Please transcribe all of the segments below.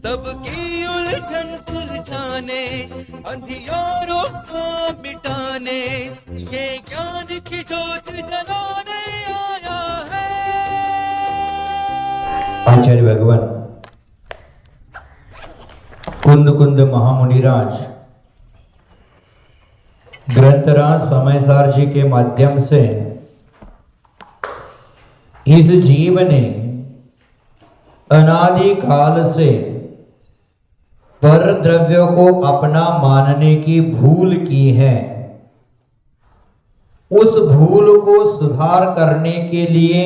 सबकी उलझन सुलझाने, अंधियारों को मिटाने, ये ज्ञान की जोत जलाने आया है। आचार्य भगवान कुंद कुंद महामुनिराज ग्रंथराज समयसार जी के माध्यम से इस जीव ने अनादि काल से पर द्रव्य को अपना मानने की भूल की है। उस भूल को सुधार करने के लिए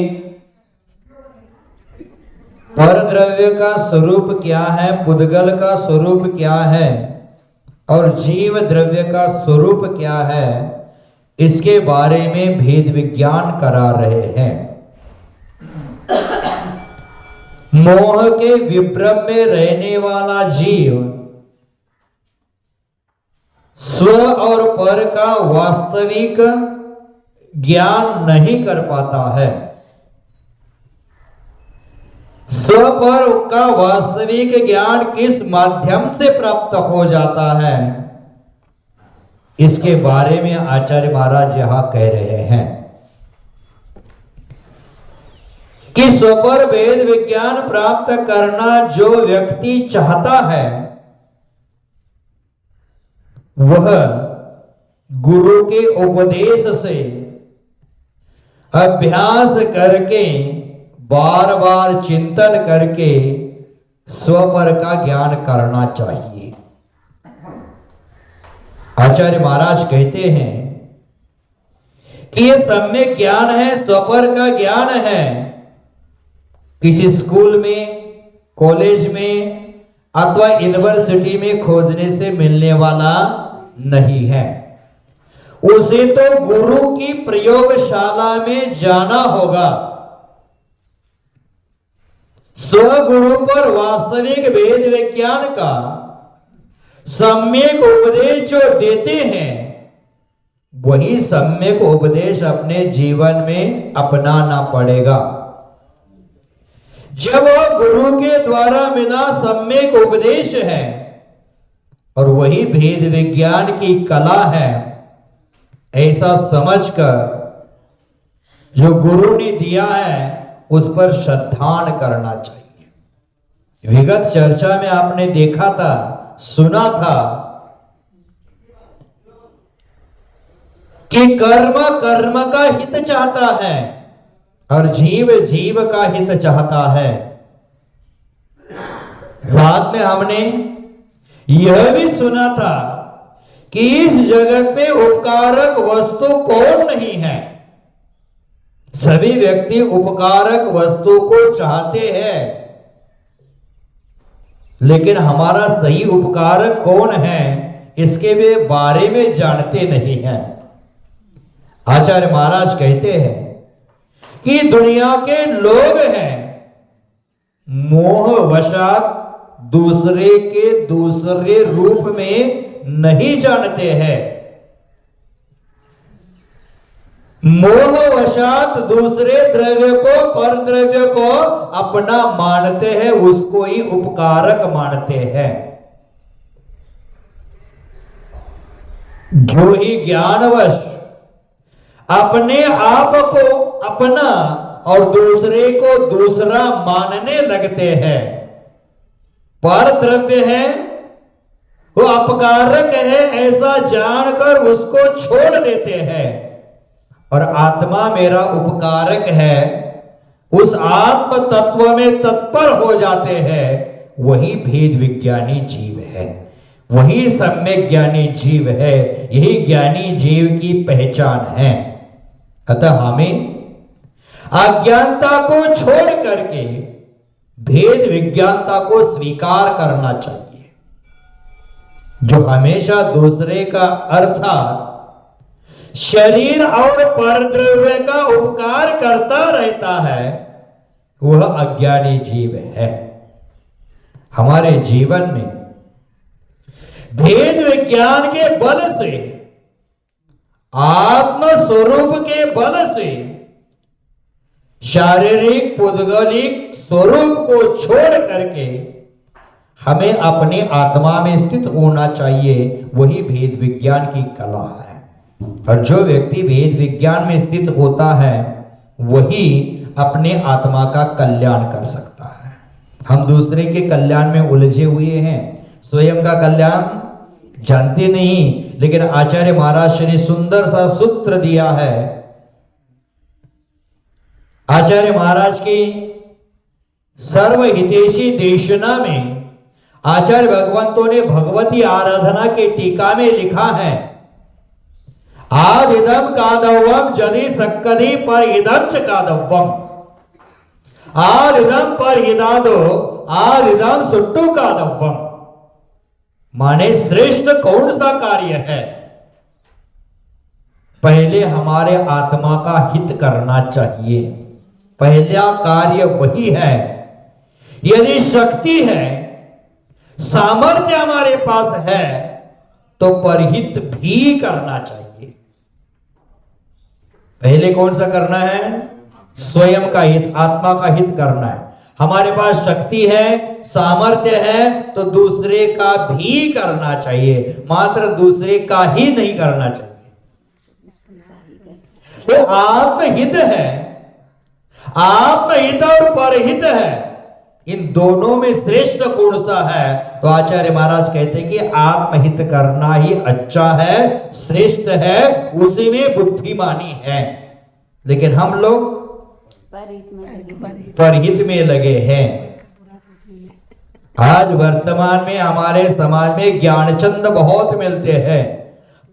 पर द्रव्य का स्वरूप क्या है, पुद्गल का स्वरूप क्या है और जीव द्रव्य का स्वरूप क्या है, इसके बारे में भेद विज्ञान करा रहे हैं। मोह के विभ्रम में रहने वाला जीव स्व और पर का वास्तविक ज्ञान नहीं कर पाता है। स्व पर का वास्तविक ज्ञान किस माध्यम से प्राप्त हो जाता है, इसके बारे में आचार्य महाराज यहां कह रहे हैं कि स्वपर वेद विज्ञान प्राप्त करना जो व्यक्ति चाहता है वह गुरु के उपदेश से अभ्यास करके बार बार चिंतन करके स्वपर का ज्ञान करना चाहिए। आचार्य महाराज कहते हैं कि यह सम्यक ज्ञान है, स्वपर का ज्ञान है, किसी स्कूल में, कॉलेज में अथवा यूनिवर्सिटी में खोजने से मिलने वाला नहीं है। उसे तो गुरु की प्रयोगशाला में जाना होगा। स्वगुरु पर वास्तविक वेद विज्ञान का सम्यक उपदेश जो देते हैं वही सम्यक उपदेश अपने जीवन में अपनाना पड़ेगा। जब वह गुरु के द्वारा मिला सम्यक उपदेश है और वही भेद विज्ञान की कला है, ऐसा समझकर जो गुरु ने दिया है उस पर श्रद्धान करना चाहिए। विगत चर्चा में आपने देखा था, सुना था कि कर्म कर्म का हित चाहता है और जीव जीव का हित चाहता है। साथ में हमने यह भी सुना था कि इस जगत में उपकारक वस्तु कौन नहीं है। सभी व्यक्ति उपकारक वस्तु को चाहते हैं, लेकिन हमारा सही उपकारक कौन है इसके वे बारे में जानते नहीं हैं। आचार्य महाराज कहते हैं कि दुनिया के लोग हैं मोहवशात दूसरे के दूसरे रूप में नहीं जानते हैं। मोहवशात दूसरे द्रव्य को, पर द्रव्य को अपना मानते हैं, उसको ही उपकारक मानते हैं। जो ही ज्ञानवश अपने आप को अपना और दूसरे को दूसरा मानने लगते हैं, पर द्रव्य है वो अपकारक है ऐसा जानकर उसको छोड़ देते हैं और आत्मा मेरा उपकारक है उस आत्म तत्व में तत्पर हो जाते हैं। वही भेद विज्ञानी जीव है, वही सम्यक ज्ञानी जीव है, यही ज्ञानी जीव की पहचान है। अतः हमें अज्ञानता को छोड़ करके भेद विज्ञानता को स्वीकार करना चाहिए। जो हमेशा दूसरे का अर्थात शरीर और परद्रव्य का उपकार करता रहता है वह अज्ञानी जीव है। हमारे जीवन में भेद विज्ञान के बल से, आत्म स्वरूप के बल से शारीरिक पुद्गलिक स्वरूप को छोड़ करके हमें अपने आत्मा में स्थित होना चाहिए, वही भेद विज्ञान की कला है। और जो व्यक्ति भेद विज्ञान में स्थित होता है वही अपने आत्मा का कल्याण कर सकता है। हम दूसरे के कल्याण में उलझे हुए हैं, स्वयं का कल्याण जानते नहीं। लेकिन आचार्य महाराज श्री सुंदर सा सूत्र दिया है। आचार्य महाराज की सर्वहितेशी देशना में आचार्य भगवंतों ने भगवती आराधना के टीका में लिखा है, आदिदम कादवम जदि सक्कदि पर इदम च कादवम, आदिदम पर इदादो आदिदम सुट्टू कादवम। माने श्रेष्ठ कौन सा कार्य है? पहले हमारे आत्मा का हित करना चाहिए, पहला कार्य वही है। यदि शक्ति है, सामर्थ्य हमारे पास है, तो परहित भी करना चाहिए। पहले कौन सा करना है? स्वयं का हित, आत्मा का हित करना है। हमारे पास शक्ति है, सामर्थ्य है, तो दूसरे का भी करना चाहिए, मात्र दूसरे का ही नहीं करना चाहिए। तो आत्महित है, आत्महित और परहित है, इन दोनों में श्रेष्ठ कौन सा है? तो आचार्य महाराज कहते हैं कि आत्महित करना ही अच्छा है, श्रेष्ठ है, उसी में बुद्धिमानी है। लेकिन हम लोग परहित में लगे हैं। आज वर्तमान में हमारे समाज में ज्ञानचंद बहुत मिलते हैं,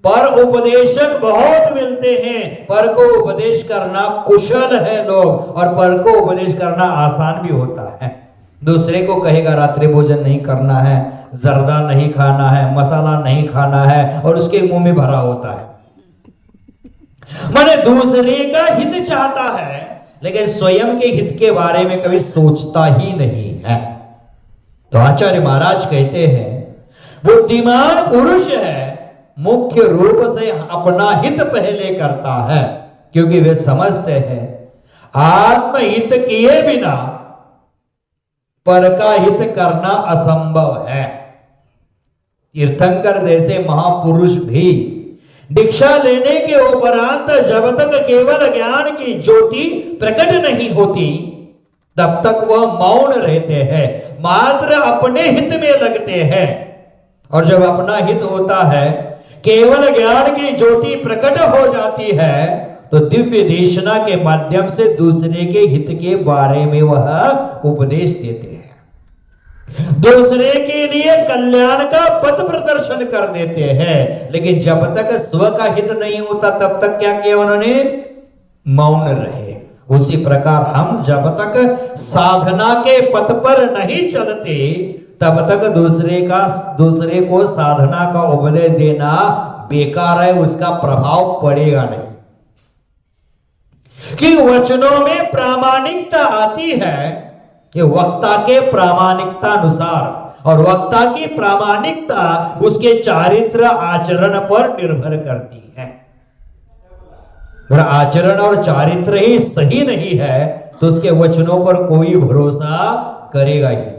पर उपदेशक बहुत मिलते हैं। पर को उपदेश करना कुशल है लोग, और पर को उपदेश करना आसान भी होता है। दूसरे को कहेगा रात्रि भोजन नहीं करना है, जर्दा नहीं खाना है, मसाला नहीं खाना है, और उसके मुंह में भरा होता है। माने दूसरे का हित चाहता है, लेकिन स्वयं के हित के बारे में कभी सोचता ही नहीं है। तो आचार्य महाराज कहते हैं, बुद्धिमान पुरुष है, मुख्य रूप से अपना हित पहले करता है, क्योंकि वे समझते हैं आत्महित किए बिना पर का हित करना असंभव है। तीर्थंकर जैसे महापुरुष भी दीक्षा लेने के उपरांत जब तक केवल ज्ञान की ज्योति प्रकट नहीं होती, तब तक वह मौन रहते हैं, मात्र अपने हित में लगते हैं। और जब अपना हित होता है, केवल ज्ञान की ज्योति प्रकट हो जाती है, तो दिव्य देशना के माध्यम से दूसरे के हित के बारे में वह उपदेश देते हैं, दूसरे के लिए कल्याण का पथ प्रदर्शन कर देते हैं। लेकिन जब तक स्व का हित नहीं होता, तब तक क्या किया उन्होंने? मौन रहे। उसी प्रकार हम जब तक साधना के पथ पर नहीं चलते, तब तक दूसरे को साधना का उपदेश देना बेकार है, उसका प्रभाव पड़ेगा नहीं। कि वचनों में प्रामाणिकता आती है कि वक्ता के प्रामाणिकता अनुसार, और वक्ता की प्रामाणिकता उसके चारित्र आचरण पर निर्भर करती है। अगर आचरण और चारित्र ही सही नहीं है, तो उसके वचनों पर कोई भरोसा करेगा ही नहीं।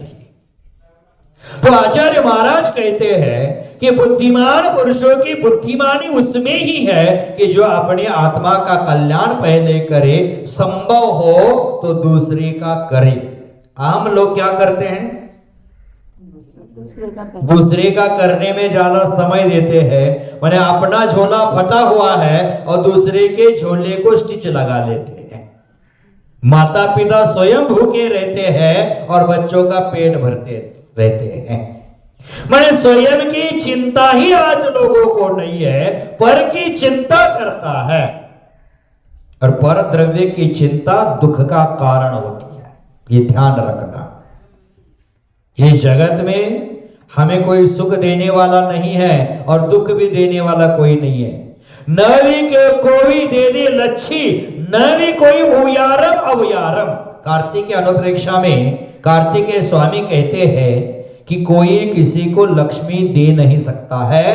तो आचार्य महाराज कहते हैं कि बुद्धिमान पुरुषों की बुद्धिमानी उसमें ही है कि जो अपने आत्मा का कल्याण पहले करे, संभव हो तो दूसरे का करे। हम लोग क्या करते हैं? दूसरे का करने में ज्यादा समय देते हैं। माने अपना झोला फटा हुआ है और दूसरे के झोले को स्टिच लगा लेते हैं। माता पिता स्वयं भूखे रहते हैं और बच्चों का पेट भरते रहते हैं। माने स्वयं की चिंता ही आज लोगों को नहीं है, पर की चिंता करता है। और पर द्रव्य की चिंता दुख का कारण होती है, ये ध्यान रखना। ये जगत में हमें कोई सुख देने वाला नहीं है और दुख भी देने वाला कोई नहीं है। न भी कोई दे दे लच्छी, न भी कोई उयारम अवयारम। कार्तिक अनुप्रेक्षा में कार्तिकेय स्वामी कहते हैं कि कोई किसी को लक्ष्मी दे नहीं सकता है,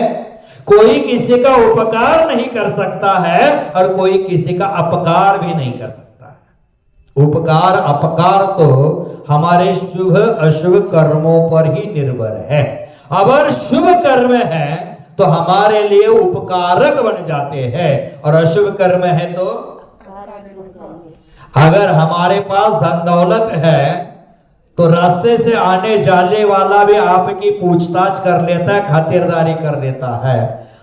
कोई किसी का उपकार नहीं कर सकता है, और कोई किसी का अपकार भी नहीं कर सकता है। उपकार अपकार तो हमारे शुभ अशुभ कर्मों पर ही निर्भर है। अगर शुभ कर्म है तो हमारे लिए उपकारक बन जाते हैं, और अशुभ कर्म है तो अगर हमारे पास धन दौलत है तो रास्ते से आने जाने वाला भी आपकी पूछताछ कर लेता है, खातिरदारी कर देता है।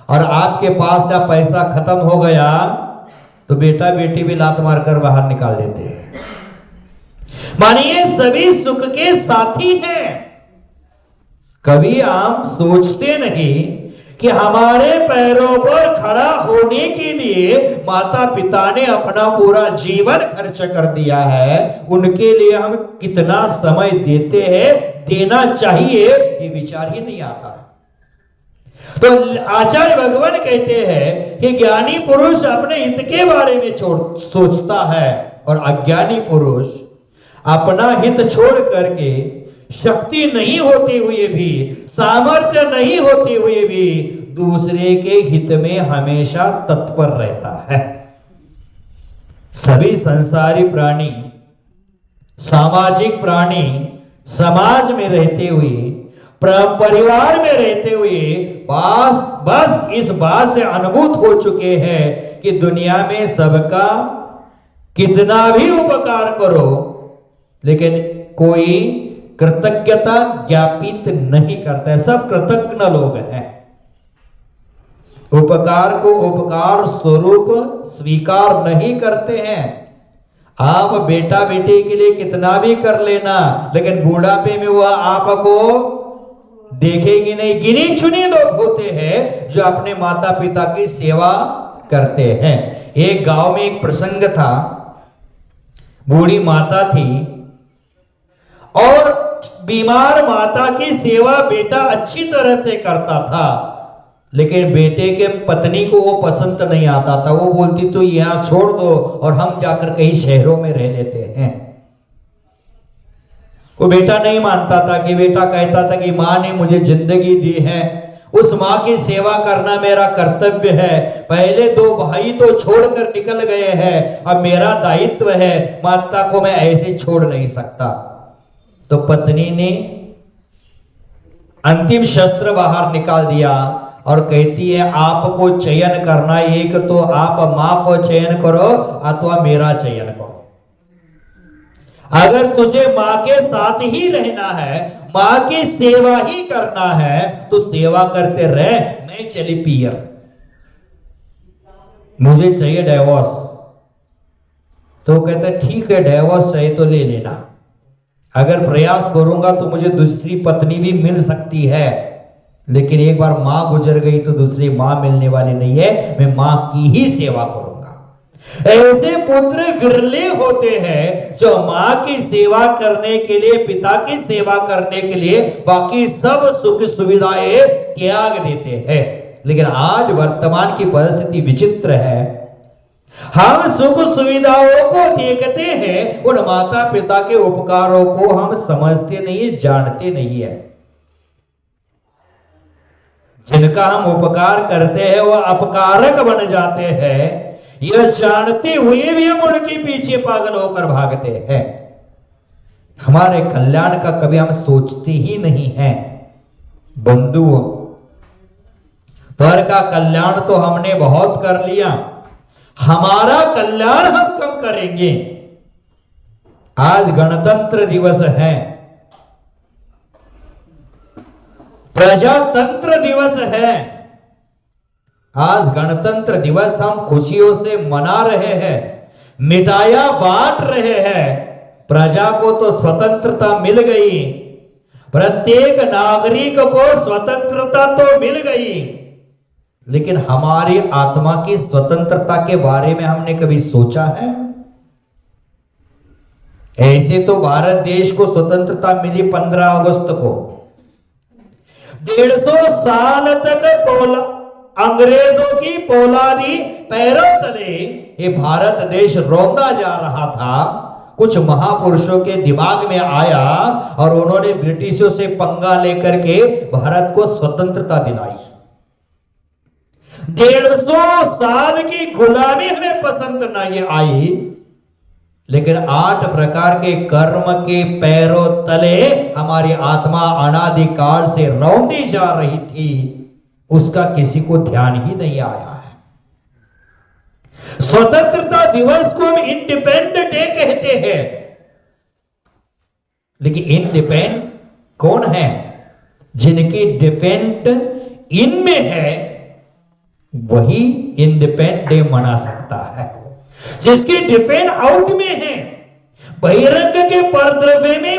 और आपके पास का पैसा खत्म हो गया तो बेटा बेटी भी लात मारकर बाहर निकाल देते हैं। मानिए सभी सुख के साथी हैं। कभी हम सोचते नहीं कि हमारे पैरों पर खड़ा होने के लिए माता पिता ने अपना पूरा जीवन खर्च कर दिया है, उनके लिए हम कितना समय देते हैं, देना चाहिए, ये विचार ही नहीं आता है। तो आचार्य भगवान कहते हैं कि ज्ञानी पुरुष अपने हित के बारे में सोचता है, और अज्ञानी पुरुष अपना हित छोड़ करके, शक्ति नहीं होते हुए भी, सामर्थ्य नहीं होते हुए भी दूसरे के हित में हमेशा तत्पर रहता है। सभी संसारी प्राणी, सामाजिक प्राणी समाज में रहते हुए, परिवार में रहते हुए बस इस बात से अनुभूत हो चुके हैं कि दुनिया में सबका कितना भी उपकार करो लेकिन कोई कृतज्ञता ज्ञापित नहीं करता है। सब कृतज्ञ लोग हैं, उपकार को उपकार स्वरूप स्वीकार नहीं करते हैं। आप बेटा बेटी के लिए कितना भी कर लेना, लेकिन बुढ़ापे में वह आपको देखेंगे नहीं। गिने चुने लोग होते हैं जो अपने माता पिता की सेवा करते हैं। एक गांव में एक प्रसंग था, बूढ़ी माता थी और बीमार माता की सेवा बेटा अच्छी तरह से करता था, लेकिन बेटे के पत्नी को वो पसंद नहीं आता था। वो बोलती तो यहां छोड़ दो और हम जाकर कहीं शहरों में रह लेते हैं। वो बेटा नहीं मानता था कि बेटा कहता था कि माँ ने मुझे जिंदगी दी है, उस माँ की सेवा करना मेरा कर्तव्य है। पहले दो भाई तो छोड़कर निकल गए हैं, अब मेरा दायित्व है, माता को मैं ऐसे छोड़ नहीं सकता। तो पत्नी ने अंतिम शस्त्र बाहर निकाल दिया और कहती है आपको चयन करना, एक तो आप मां को चयन करो अथवा मेरा चयन करो। अगर तुझे मां के साथ ही रहना है, मां की सेवा ही करना है तो सेवा करते रह, मैं चली पियर, मुझे चाहिए डिवोर्स। तो कहता ठीक है डिवोर्स चाहिए तो ले लेना, अगर प्रयास करूंगा तो मुझे दूसरी पत्नी भी मिल सकती है, लेकिन एक बार मां गुजर गई तो दूसरी मां मिलने वाली नहीं है, मैं मां की ही सेवा करूंगा। ऐसे पुत्र विरले होते हैं जो मां की सेवा करने के लिए, पिता की सेवा करने के लिए बाकी सब सुख सुविधाएं त्याग देते हैं। लेकिन आज वर्तमान की परिस्थिति विचित्र है, हम सुख सुविधाओं को देखते हैं, उन माता पिता के उपकारों को हम समझते नहीं, जानते नहीं है। जिनका हम उपकार करते हैं वो अपकारक बन जाते हैं, यह जानते हुए भी हम उनके पीछे पागल होकर भागते हैं। हमारे कल्याण का कभी हम सोचते ही नहीं हैं। बंधुओं, पर का कल्याण तो हमने बहुत कर लिया, हमारा कल्याण हम कब करेंगे? आज गणतंत्र दिवस है, प्रजातंत्र दिवस है। आज गणतंत्र दिवस हम खुशियों से मना रहे हैं, मिठाइयां बांट रहे हैं। प्रजा को तो स्वतंत्रता मिल गई, प्रत्येक नागरिक को स्वतंत्रता तो मिल गई, लेकिन हमारी आत्मा की स्वतंत्रता के बारे में हमने कभी सोचा है? ऐसे तो भारत देश को स्वतंत्रता मिली 15 अगस्त को। 150 साल तक अंग्रेजों की पोलादी पैरों तले ये भारत देश रोंदा जा रहा था। कुछ महापुरुषों के दिमाग में आया और उन्होंने ब्रिटिशों से पंगा लेकर के भारत को स्वतंत्रता दिलाई। 150 साल की गुलामी हमें पसंद नहीं आई, लेकिन 8 प्रकार के कर्म के पैरों तले हमारी आत्मा अनादिकाल से रौंदी जा रही थी, उसका किसी को ध्यान ही नहीं आया है। स्वतंत्रता दिवस को हम इंडिपेंडेंट डे कहते हैं, लेकिन इंडिपेंडेंट कौन है? जिनकी डिपेंड इनमें है वही इंडिपेंडेंट डे मना सकता है। जिसकी डिपेंड आउट में है, बहिरंग के परद्रव्य में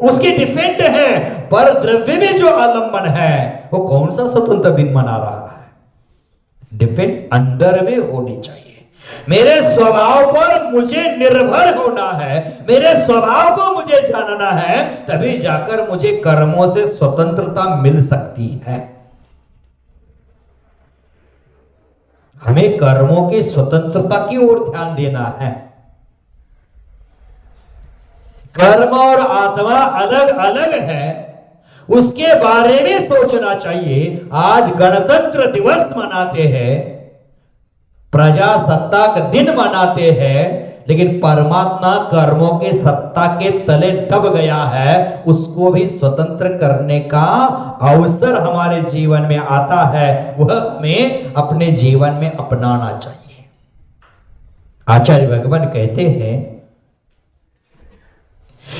उसकी डिफेंड है, पर द्रव्य में जो आलंबन है वो कौन सा स्वतंत्र दिन मना रहा है? डिपेंड अंदर में होनी चाहिए। मेरे स्वभाव पर मुझे निर्भर होना है, मेरे स्वभाव को मुझे जानना है, तभी जाकर मुझे कर्मों से स्वतंत्रता मिल सकती है। हमें कर्मों की स्वतंत्रता की ओर ध्यान देना है। कर्म और आत्मा अलग अलग है, उसके बारे में सोचना चाहिए। आज गणतंत्र दिवस मनाते हैं, प्रजासत्ताक दिन मनाते हैं, लेकिन परमात्मा कर्मों के सत्ता के तले दब गया है। उसको भी स्वतंत्र करने का अवसर हमारे जीवन में आता है, वह हमें अपने जीवन में अपनाना चाहिए। आचार्य भगवान कहते हैं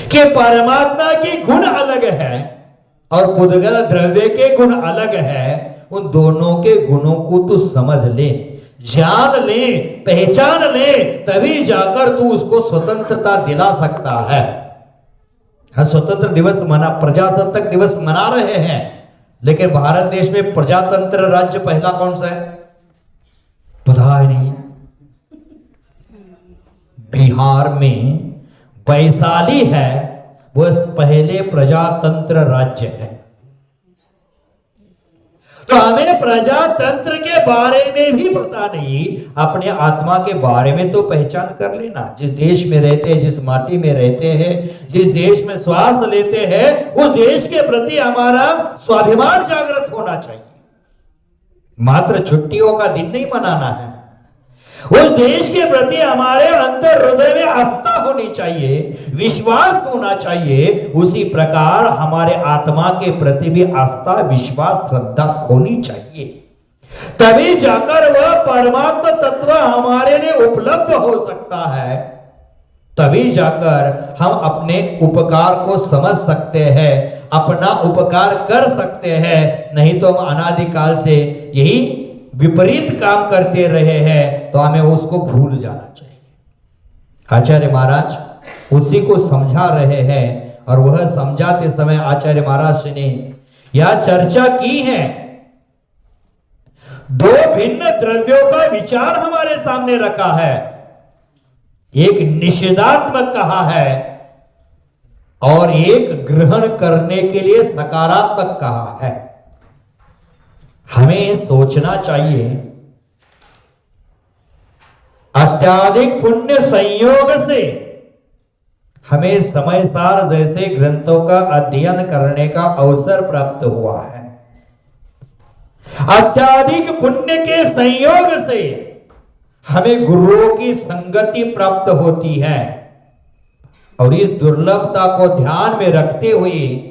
कि परमात्मा के गुण अलग है और पुद्गल द्रव्य के गुण अलग है। उन दोनों के गुणों को तू समझ ले, जान ले, पहचान ले, तभी जाकर तू उसको स्वतंत्रता दिला सकता है। हम स्वतंत्र दिवस मना, प्रजासत्ताक दिवस मना रहे हैं, लेकिन भारत देश में प्रजातंत्र राज्य पहला कौन सा है? पता ही नहीं। बिहार में वैशाली है, वह पहले प्रजातंत्र राज्य है। तो हमें प्रजातंत्र के बारे में भी पता नहीं, अपने आत्मा के बारे में तो पहचान कर लेना। जिस देश में रहते हैं, जिस माटी में रहते हैं, जिस देश में श्वास लेते हैं, उस देश के प्रति हमारा स्वाभिमान जागृत होना चाहिए। मात्र छुट्टियों का दिन नहीं मनाना है, उस देश के प्रति हमारे अंतर हृदय में आस्था होनी चाहिए, विश्वास होना चाहिए। उसी प्रकार हमारे आत्मा के प्रति भी आस्था, विश्वास, श्रद्धा होनी चाहिए, तभी जाकर वह परमात्मा तत्व हमारे लिए उपलब्ध हो सकता है। तभी जाकर हम अपने उपकार को समझ सकते हैं, अपना उपकार कर सकते हैं। नहीं तो हम अनादिकाल से यही विपरीत काम करते रहे हैं, तो हमें उसको भूल जाना चाहिए। आचार्य महाराज उसी को समझा रहे हैं, और वह समझाते समय आचार्य महाराज ने यह चर्चा की है। दो भिन्न द्रव्यों का विचार हमारे सामने रखा है, एक निषेधात्मक कहा है और एक ग्रहण करने के लिए सकारात्मक कहा है। हमें सोचना चाहिए, अत्याधिक पुण्य संयोग से हमें समय सार जैसे ग्रंथों का अध्ययन करने का अवसर प्राप्त हुआ है। अत्याधिक पुण्य के संयोग से हमें गुरुओं की संगति प्राप्त होती है, और इस दुर्लभता को ध्यान में रखते हुए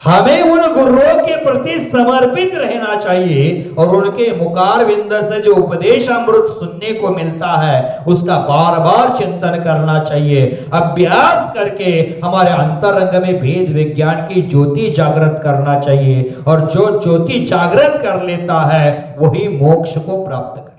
हमें उन गुरुओं के प्रति समर्पित रहना चाहिए, और उनके मुखार विंद से जो उपदेश अमृत सुनने को मिलता है उसका बार बार चिंतन करना चाहिए। अभ्यास करके हमारे अंतरंग में भेद विज्ञान की ज्योति जागृत करना चाहिए, और जो ज्योति जागृत कर लेता है वही मोक्ष को प्राप्त कर लेता है।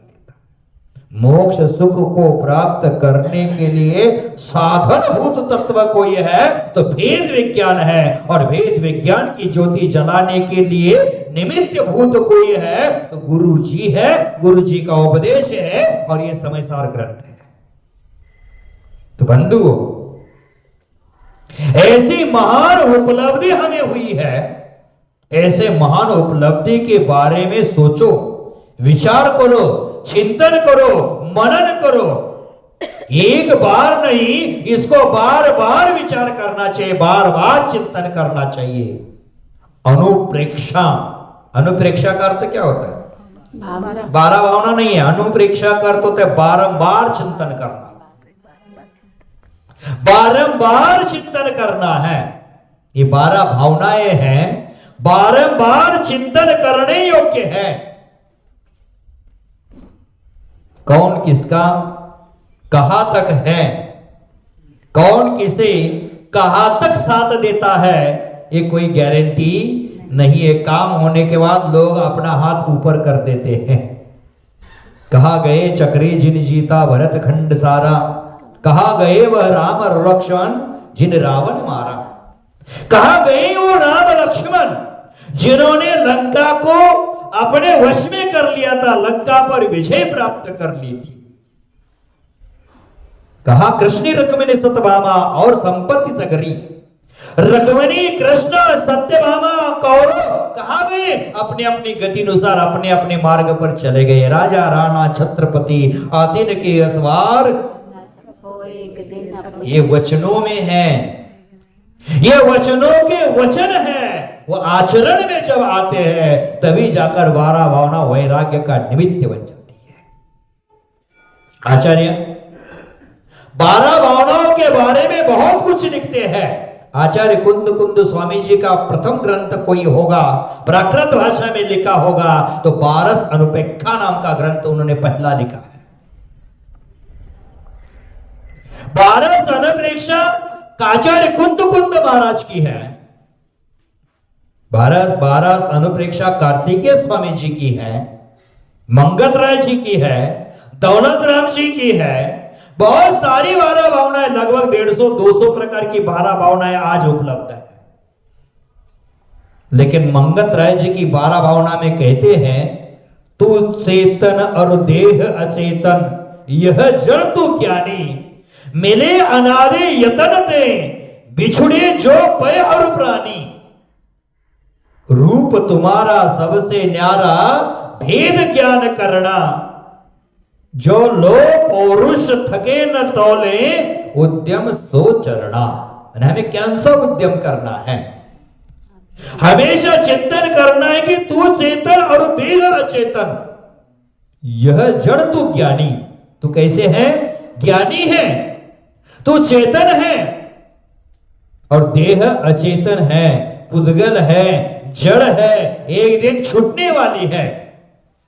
मोक्ष सुख को प्राप्त करने के लिए साधन भूत तत्व कोई है तो भेद विज्ञान है, और भेद विज्ञान की ज्योति जलाने के लिए निमित्त भूत कोई है तो गुरु जी है, गुरु जी का उपदेश है, और ये समय सार ग्रंथ है। तो बंधुओं, ऐसी महान उपलब्धि हमें हुई है, ऐसे महान उपलब्धि के बारे में सोचो, विचार करो, चिंतन करो, मनन करो। एक बार नहीं, इसको बार बार विचार करना चाहिए, बार बार चिंतन करना चाहिए। अनुप्रेक्षा, अनुप्रेक्षा का अर्थ क्या होता है? बारह भावना नहीं है, अनुप्रेक्षा का अर्थ होता है बारंबार चिंतन करना। बारंबार चिंतन करना है। ये 12 भावनाएं हैं, बारंबार चिंतन करने योग्य है। कौन किसका कहां तक है, कौन किसे कहां तक साथ देता है, ये कोई गारंटी नहीं है। काम होने के बाद लोग अपना हाथ ऊपर कर देते हैं। कहा गए चक्री जिन जीता भरत खंड सारा, कहा गए वह राम और लक्ष्मण जिन रावण मारा। कहा गए वो राम लक्ष्मण जिन्होंने लंका को अपने वश में कर लिया था, लंका पर विजय प्राप्त कर ली थी। कहा कृष्ण रुक्मिणी सत्यभामा और संपत्ति सगरी। रुक्मिणी कृष्ण सत्यभामा कौरव कहा गए अपने अपनी गति अनुसार अपने अपने मार्ग पर चले गए। राजा राणा छत्रपति आदिन के असवार ये वचनों में है, ये वचनों के वचन है। वो आचरण में जब आते हैं तभी जाकर 12 भावना वैराग्य का निमित्त बन जाती है। आचार्य 12 भावनाओं के बारे में बहुत कुछ लिखते हैं। आचार्य कुंद कुंद स्वामी जी का प्रथम ग्रंथ कोई होगा, प्राकृत भाषा में लिखा होगा तो 12 अनुपेक्षा नाम का ग्रंथ उन्होंने पहला लिखा है। 12 अनुपेक्षा आचार्य कुंद कुंद महाराज की है। 12 अनुप्रेक्षा कार्तिकेय स्वामी जी की है, मंगत राय जी की है, दौलत राम जी की है। बहुत सारी 12 भावनाएं, लगभग 150-200 प्रकार की 12 भावनाएं आज उपलब्ध है। लेकिन मंगत राय जी की 12 भावना में कहते हैं तू चेतन और देह अचेतन, यह जड़ तू ज्ञानी, मिले अनादि यतन ते, बिछुड़े जो पय और प्राणी। रूप तुम्हारा सबसे न्यारा, भेद ज्ञान करना, जो लोग पौरुष थके न तौले, उद्यम सो चरणा। हमें कौन सा उद्यम करना है? हमेशा चिंतन करना है कि तू चेतन और देह अचेतन, यह जड़ तू ज्ञानी। तू कैसे है? ज्ञानी है। तू चेतन है और देह अचेतन है, पुद्गल है, जड़ है, एक दिन छूटने वाली है।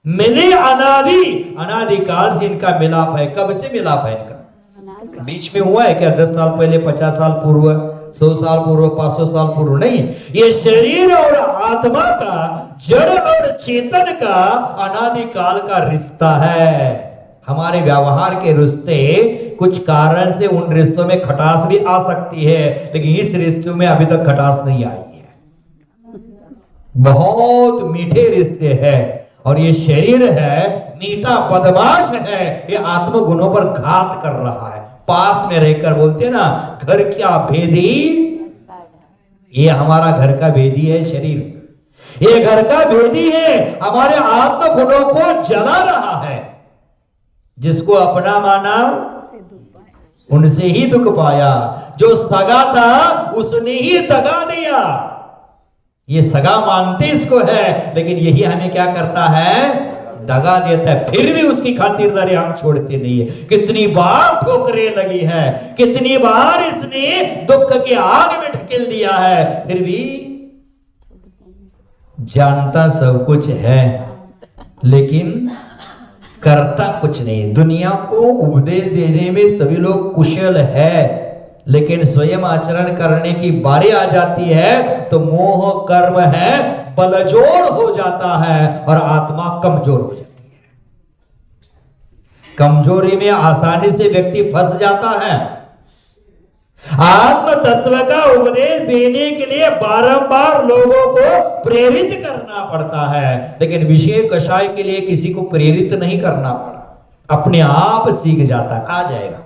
मिले अनादि, अनादिकाल से इनका मिलाप है। कब से मिलाप है इनका? बीच में हुआ है क्या? 10 साल पहले, 50 साल पूर्व, 100 साल पूर्व, 500 साल पूर्व? नहीं। ये शरीर और आत्मा का, जड़ और चेतन का अनादिकाल का रिश्ता है। हमारे व्यवहार के रिश्ते कुछ कारण से उन रिश्तों में खटास भी आ सकती है, लेकिन इस रिश्तों में अभी तक खटास नहीं आई है। बहुत मीठे रिश्ते हैं और ये शरीर है मीठा बदमाश है, ये आत्म गुणों पर घात कर रहा है। पास में रहकर बोलते हैं ना, घर क्या भेदी, ये हमारा घर का भेदी है शरीर। ये घर का भेदी है, हमारे आत्म गुणों को जला रहा है। जिसको अपना माना उनसे ही दुख पाया, जो सगा था उसने ही दगा दिया। ये सगा मानते इसको है, लेकिन यही हमें क्या करता है? दगा देता है। फिर भी उसकी खातिरदारी हम छोड़ते नहीं है। कितनी बार ठोकरें लगी है, कितनी बार इसने दुख के आग में ढकेल दिया है, फिर भी जानता सब कुछ है लेकिन करता कुछ नहीं। दुनिया को उपदेश देने में सभी लोग कुशल है, लेकिन स्वयं आचरण करने की बारी आ जाती है तो मोह कर्म है बलजोर हो जाता है और आत्मा कमजोर हो जाती है। कमजोरी में आसानी से व्यक्ति फंस जाता है। आत्म तत्व का उपदेश देने के लिए बारंबार लोगों को प्रेरित करना पड़ता है, लेकिन विषय कषाय के लिए किसी को प्रेरित नहीं करना पड़ा, अपने आप सीख जाता है, आ जाएगा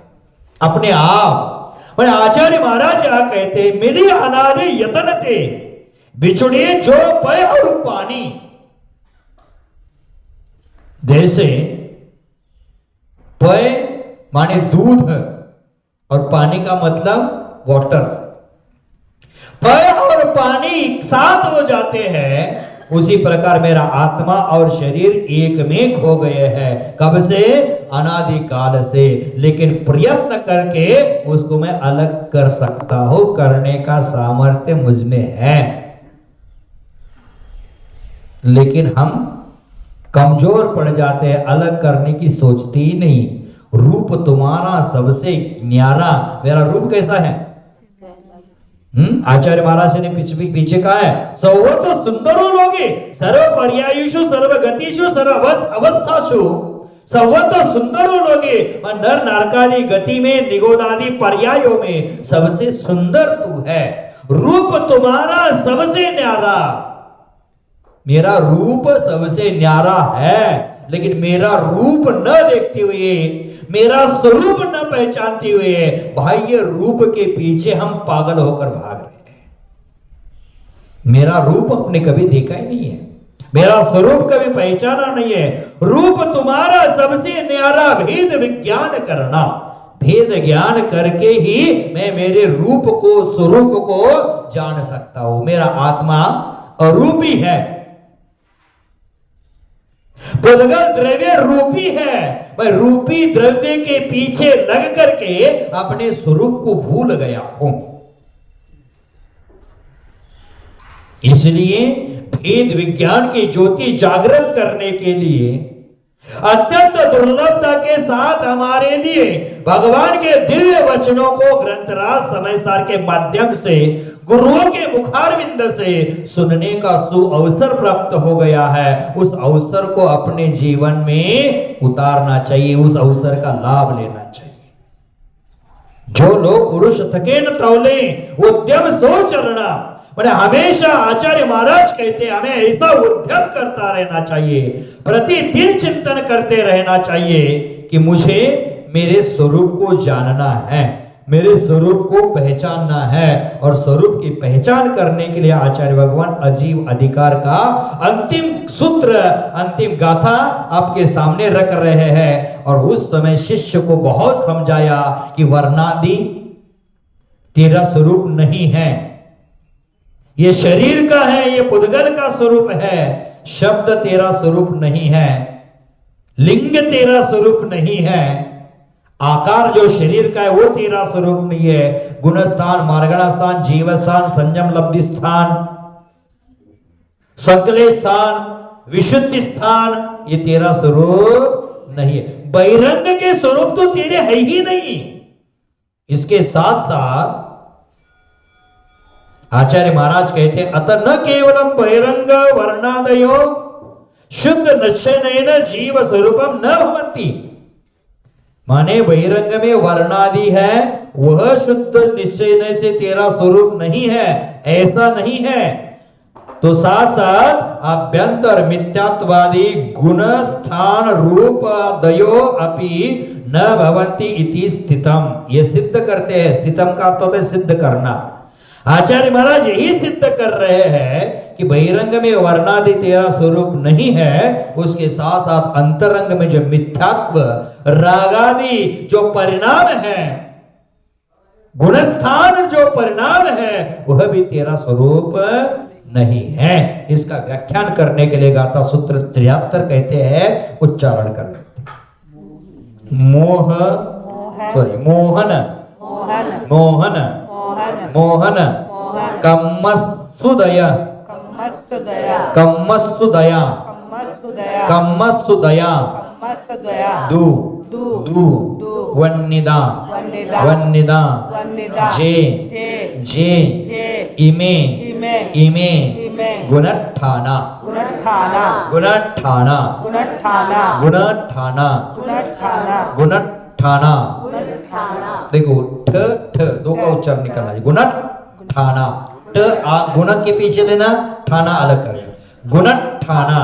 अपने आप। पर आचार्य महाराज यहां कहते, मिली अनादि यतन ते, बिछुड़े जो पय और पानी। जैसे पय माने दूध और पानी का मतलब वाटर। पय और पानी साथ हो जाते हैं, उसी प्रकार मेरा आत्मा और शरीर एक में हो गए हैं। कब से? अनादि काल से, लेकिन प्रयत्न करके उसको मैं अलग कर सकता हूं, करने का सामर्थ्य मुझ में है। लेकिन हम कमजोर पड़ जाते हैं, अलग करने की सोचते ही नहीं। रूप तुम्हारा सबसे न्यारा, मेरा रूप कैसा है? आचार्य महाराज ने पीछे कहा है, सर्वतो सुंदरो लोगे सर्व पर्यायुषु सर्व गतिषु सर्व अवस्थासु, सर्वतो सुंदरो लोगे, नर नारकादि गति में निगोदादि पर्यायों में सबसे सुंदर तू है। रूप तुम्हारा सबसे न्यारा, मेरा रूप सबसे न्यारा है, लेकिन मेरा रूप न देखते हुए, मेरा स्वरूप न पहचानते हुए बाह्य रूप के पीछे हम पागल होकर भाग रहे हैं। मेरा रूप आपने कभी देखा ही नहीं है, मेरा स्वरूप कभी पहचाना नहीं है। रूप तुम्हारा सबसे न्यारा भेद विज्ञान करना, भेद ज्ञान करके ही मैं मेरे रूप को, स्वरूप को जान सकता हूं। मेरा आत्मा अरूपी है, पुद्गल द्रव्य रूपी है। मैं रूपी द्रव्य के पीछे लग करके अपने स्वरूप को भूल गया हूं। इसलिए भेद विज्ञान की ज्योति जागृत करने के लिए अत्यंत दुर्लभता के साथ हमारे लिए भगवान के दिव्य वचनों को ग्रंथराज समय सार के माध्यम से, गुरुओं के मुखारविंद से सुनने का सुअवसर प्राप्त हो गया है। उस अवसर को अपने जीवन में उतारना चाहिए, उस अवसर का लाभ लेना चाहिए। जो लोग पुरुष थके न तौले उद्यम सो चलना, मैंने हमेशा आचार्य महाराज कहते हैं हमें ऐसा उद्यम करता रहना चाहिए, प्रतिदिन चिंतन करते रहना चाहिए कि मुझे मेरे स्वरूप को जानना है, मेरे स्वरूप को पहचानना है। और स्वरूप की पहचान करने के लिए आचार्य भगवान अजीब अधिकार का अंतिम सूत्र, अंतिम गाथा आपके सामने रख रहे हैं। और उस समय शिष्य को बहुत समझाया कि वर्णादि तेरा स्वरूप नहीं है, ये शरीर का है, ये पुद्गल का स्वरूप है। शब्द तेरा स्वरूप नहीं है, लिंग तेरा स्वरूप नहीं है, आकार जो शरीर का है वो तेरा स्वरूप नहीं है। गुणस्थान, मार्गणा स्थान, जीव स्थान, संयम लब्धि स्थान, संकले स्थान, विशुद्धि स्थान, ये तेरा स्वरूप नहीं है। बहिरंग के स्वरूप तो तेरे है ही नहीं। इसके साथ साथ आचार्य महाराज कहते हैं अतः न केवलम बहिरंग वर्णादयो शुद्ध निश्चयेन जीव स्वरूपम न भवन्ति। माने बहिरंग में वर्णादि है, वह शुद्ध निश्चय से तेरा स्वरूप नहीं है, ऐसा नहीं है। तो साथ साथ अभ्यंतर मिथ्यात्वादी गुण स्थान रूप दयो अपि न भवन्ति इति स्थितम, ये सिद्ध करते हैं। स्थितम का अर्थ होता है सिद्ध करना। आचार्य महाराज यही सिद्ध कर रहे हैं कि बहिरंग में वर्णादि तेरा स्वरूप नहीं है, उसके साथ साथ अंतरंग में जो मिथ्यात्व रागादि जो परिणाम है, गुणस्थान जो परिणाम है, वह भी तेरा स्वरूप नहीं है। इसका व्याख्यान करने के लिए गाथा सूत्र 73 कहते हैं, उच्चारण कर लेते। मोहन कम्मस्सुदया दु वन्निदा जे इमे गुणठाना देखो ठ दो का उच्चारण निकलना है। गुणठाना, ट आ गुण के पीछे लेना, ठाना अलग कर, गुणठाना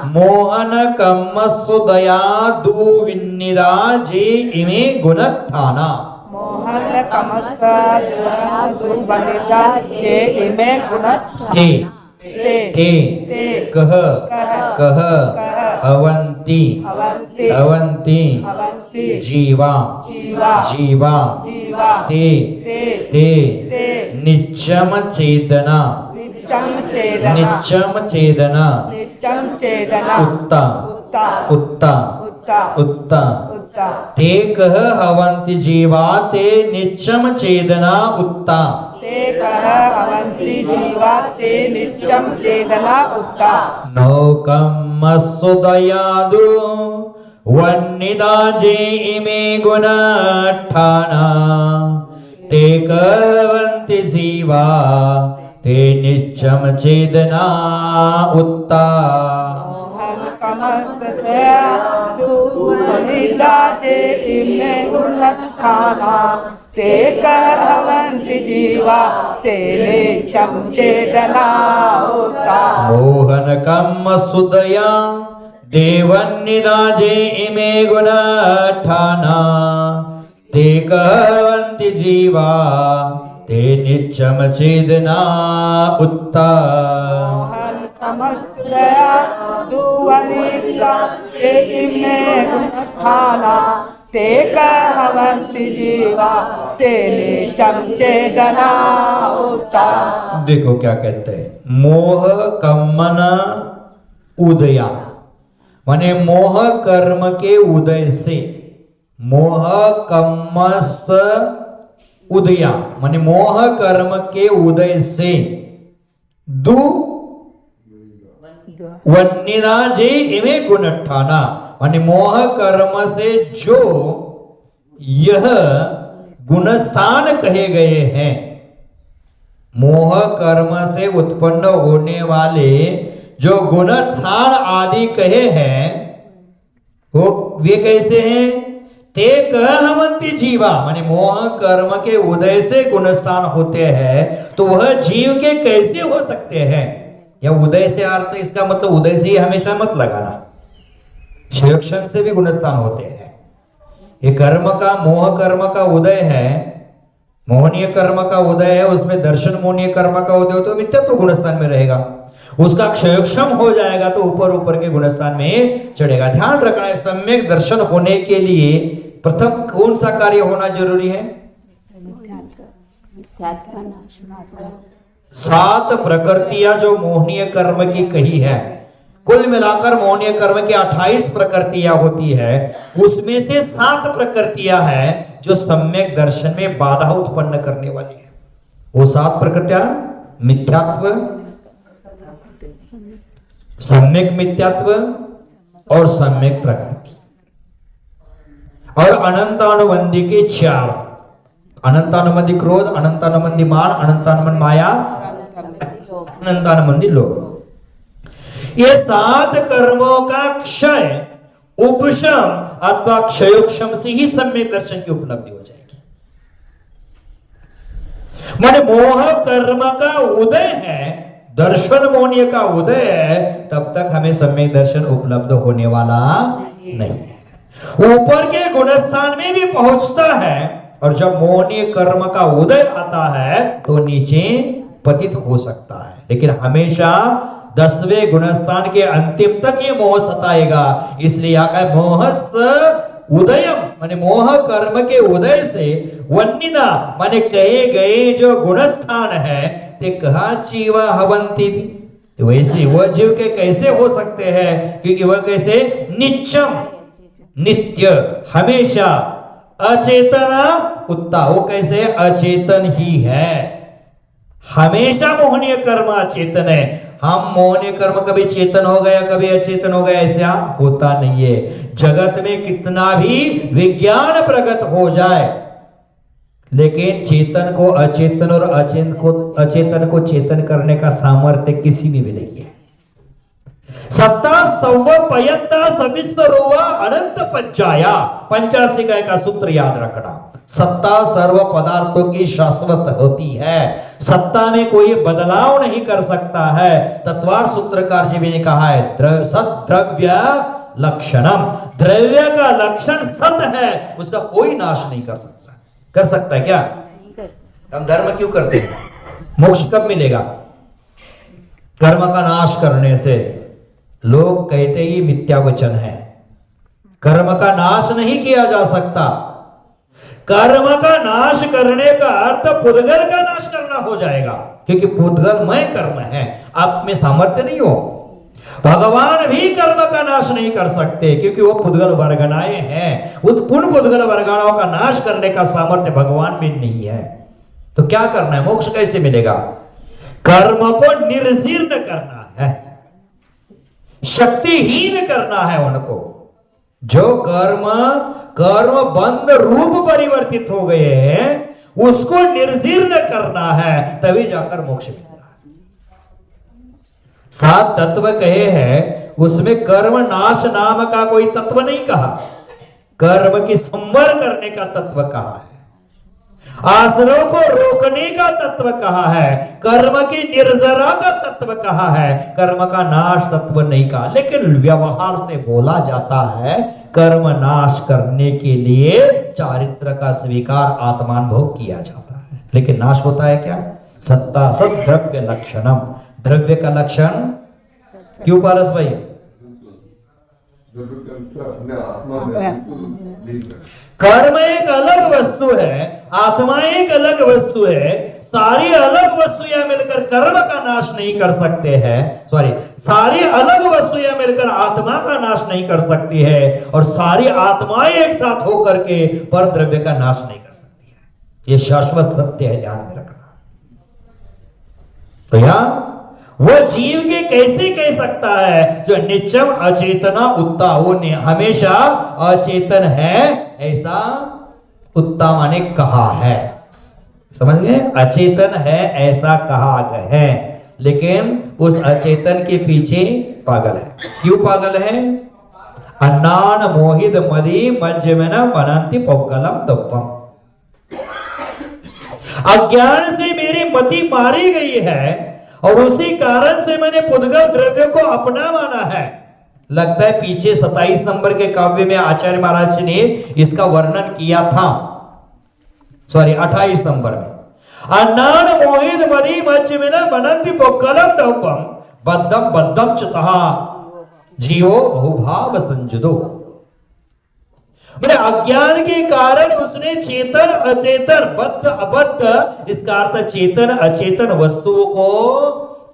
मोहन कम्मस्सुदया दुविन्निदा जे इमे गुणठाना। मोहन कम्मस्सुदया दुविन्निदा जे इमे गुणठाना। कह अवंती जीवा ते नित्यम चेतना उत्ता उत्ता उत्ता उत्ता उत्ता उत्ता ते कह हवन्ति जीवा ते नित्यम चेदना उत्ता ते कह भवन्ति जीवा ते नित्यं चेदना उत्ता नौकम सुदयादु वन्निदाजे इमे गुणठाना ते कहवन्ति जीवा ते नित्यम चेदना उत्ता मोहन कमस्य दुनिदा ते इमे गुणठाना ते कहवन्ति जीवा ते नित्यं चेदना उत्ता मोहन कम सुदया देवन्निदाजे इमे गुणठाना ते कहवन्ति जीवा ते नित्यम चेदना उत्ता मोहन कमस्य दुवनिदा ते इमे गुणठाना ते कहवन्ति जीवा ते नित्यं चेदना उत्ता। देखो क्या कहते हैं, मोह कम्मन उदया माने मोह कर्म के उदय से, मोह कम्मस उदया माने मोह कर्म के उदय से, दु वन्निदा जे इमे गुणठाना माने मोह कर्म से जो यह गुणस्थान कहे गए हैं, मोह कर्म से उत्पन्न होने वाले जो गुणस्थान आदि कहे हैं वो वे कैसे हैं? ते कहवन्ति जीवा माने मोह कर्म के उदय से गुणस्थान होते हैं, तो वह जीव के कैसे हो सकते हैं? या उदय से अर्थ इसका मतलब उदय से ही हमेशा मत लगाना, क्षण से भी गुणस्थान होते हैं। ये कर्म का मोह कर्म का उदय है, मोहनीय कर्म का उदय है, उसमें दर्शन मोहनीय कर्म का उदय हो तो मिथ्यात्व गुणस्थान में रहेगा, उसका क्षयक्षम हो जाएगा तो ऊपर ऊपर के गुणस्थान में चढ़ेगा। ध्यान रखना है, सम्यक दर्शन होने के लिए प्रथम कौन सा कार्य होना जरूरी है? 7 प्रकृतियां जो मोहनीय कर्म की कही है, कुल मिलाकर मोहनीय कर्म की 28 प्रकृतियां होती है, उसमें से 7 प्रकृतियां हैं जो सम्यक दर्शन में बाधा उत्पन्न करने वाली है। वो 7 प्रकृतियां मिथ्यात्व, सम्यक मिथ्यात्व और सम्यक प्रकृति, और अनंतानुबंधी के 4, अनंतानुबंधी क्रोध, अनंतानुबंधी मान, अनंतानुबंधी माया, अनंतानुबंधी लोभ। ये 7 कर्मों का क्षय, उपशम अथवा क्षयोक्षम से ही सम्यक दर्शन की उपलब्धि हो जाएगी। माने मोह कर्म का उदय है, दर्शन मोहनीय का उदय है, तब तक हमें सम्यक दर्शन उपलब्ध होने वाला नहीं है। ऊपर के गुणस्थान में भी पहुंचता है, और जब मोहनीय कर्म का उदय आता है तो नीचे पतित हो सकता है, लेकिन हमेशा 10वें गुणस्थान के अंतिम तक ये मोह सताएगा। इसलिए आका मोहस्त उदयम माने मोह कर्म के उदय से, वन्निदा माने कहे गए जो गुणस्थान है, ते कहा जीवा हवंती, वैसे वह जीव के कैसे हो सकते हैं? क्योंकि वह कैसे नित्यम नित्य हमेशा, अचेतना उत्ता, वो कैसे अचेतन ही है, हमेशा मोहनीय कर्म अचेतन है। हम मोहनीय कर्म कभी चेतन हो गया कभी अचेतन हो गया ऐसा होता नहीं है। जगत में कितना भी विज्ञान प्रगत हो जाए, लेकिन चेतन को अचेतन और अचेतन को चेतन करने का सामर्थ्य किसी में भी नहीं है। सत्ता संवपयत्ता सविस्तरोवा अनंत पंचाया, 85 का सूत्र याद रखना। सत्ता सर्व पदार्थों की शाश्वत होती है, सत्ता में कोई बदलाव नहीं कर सकता है। तत्वार सूत्रकार जी ने कहा है सत द्रव्य लक्षणम, द्रव्य का लक्षण सत है, उसका कोई नाश नहीं कर सकता। कर सकता है क्या? हम धर्म क्यों करते हैं? मोक्ष कब मिलेगा? कर्म का नाश करने से। लोग कहते ही मिथ्या वचन है, कर्म का नाश नहीं किया जा सकता। कर्म का नाश करने का अर्थ पुद्गल का नाश करना हो जाएगा, क्योंकि पुद्गल मैं कर्म है, आप में सामर्थ्य नहीं हो। भगवान भी कर्म का नाश नहीं कर सकते, क्योंकि वो पुद्गल वर्गणाएं हैं। उत्पुन पुद्गल वर्गणाओं का नाश करने का सामर्थ्य भगवान में नहीं है। तो क्या करना है? मोक्ष कैसे मिलेगा? कर्म को निर्जीर्ण करना है, शक्तिहीन करना है उनको। जो कर्म बंद रूप परिवर्तित हो गए हैं, उसको निर्जीर्ण करना है, तभी जाकर मोक्ष मिलता है। 7 तत्व कहे हैं, उसमें कर्म नाश नाम का कोई तत्व नहीं कहा, कर्म की संवर करने का तत्व कहा है, आसनों को रोकने का तत्व कहा है, कर्म की निर्जरा का तत्व कहा है, कर्म का नाश तत्व नहीं कहा। लेकिन व्यवहार से बोला जाता है कर्म नाश करने के लिए चारित्र का स्वीकार आत्मानुभव किया जाता है, लेकिन नाश होता है क्या? सत्ता सद द्रव्य लक्षणम, द्रव्य का लक्षण क्यों पारस भाई? कर्म एक अलग वस्तु है, आत्मा एक अलग वस्तु है। सारी अलग वस्तुएं मिलकर कर्म का नाश नहीं कर सकते हैं, सारी अलग वस्तुएं मिलकर आत्मा का नाश नहीं कर सकती है, और सारी आत्माएं एक साथ होकर के पर द्रव्य का नाश नहीं कर सकती है। यह शाश्वत सत्य है, ध्यान में रखना। तो यहां वो जीव के कैसे कह सकता है जो नित्यम अचेतना उत्ता, वो हमेशा अचेतन है, ऐसा उत्ता माने कहा है। समझ गए? अचेतन है ऐसा कहा है, लेकिन उस अचेतन के पीछे पागल है। क्यों पागल है? अन्नान मोहित मदी मज्जमेन मनंति पौगलम दप्पम। अज्ञान से मेरी मति मारी गई है, और उसी कारण से मैंने पुद्गल द्रव्य को अपना माना है। लगता है पीछे 27 नंबर के काव्य में आचार्य महाराज ने इसका वर्णन किया था, 28 नंबर में। अन्नान मोहित मदी मज्जमेन मनंति पौगलम दप्पम बद्धम बद्धम चतः जीवो बहुभाव संजुदो। मेरे अज्ञान के कारण उसने चेतन अचेतन बद्ध अबद्ध, इसका अर्थ चेतन अचेतन वस्तुओं को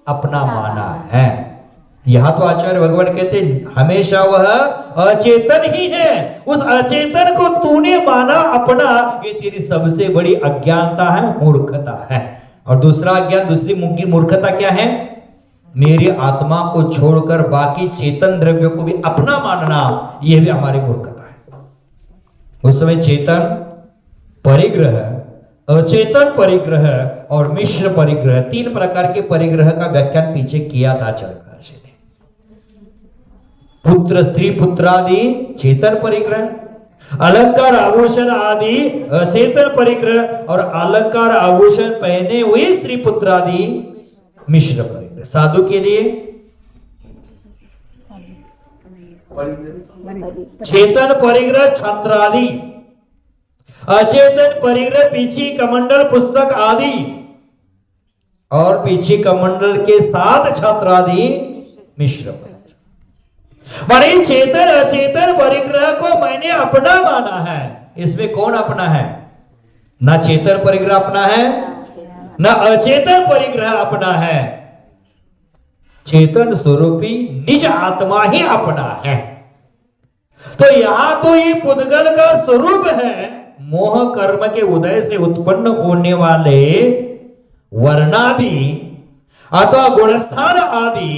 अपना माना है। यहां तो आचार्य भगवान कहते हैं हमेशा वह अचेतन ही है, उस अचेतन को तूने माना अपना, ये तेरी सबसे बड़ी अज्ञानता है, मूर्खता है। और दूसरा अज्ञान, दूसरी मूर्खता क्या है? मेरी आत्मा को छोड़कर बाकी चेतन द्रव्य को भी अपना मानना, यह भी हमारी मूर्खता है। उस समय चेतन परिग्रह, अचेतन परिग्रह और मिश्र परिग्रह, 3 प्रकार के परिग्रह का व्याख्यान पीछे किया था आचार्य महर्षि ने। पुत्र स्त्री पुत्रादि चेतन परिग्रह, अलंकार आभूषण आदि अचेतन परिग्रह, और अलंकार आभूषण पहने हुए स्त्री पुत्रादि मिश्र परिग्रह। साधु के लिए चेतन परिग्रह छत्रादि, अचेतन परिग्रह पीछी कमंडल पुस्तक आदि, और पीछी कमंडल के साथ छत्रादि मिश्र परिग्रह। माने चेतन अचेतन परिग्रह को मैंने अपना माना है। इसमें कौन अपना है? ना चेतन परिग्रह अपना है, ना अचेतन परिग्रह अपना है, चेतन स्वरूपी निज आत्मा ही अपना है। तो यहां तो ये पुद्गल का स्वरूप है, मोह कर्म के उदय से उत्पन्न होने वाले वर्णादि अथवा गुणस्थान आदि,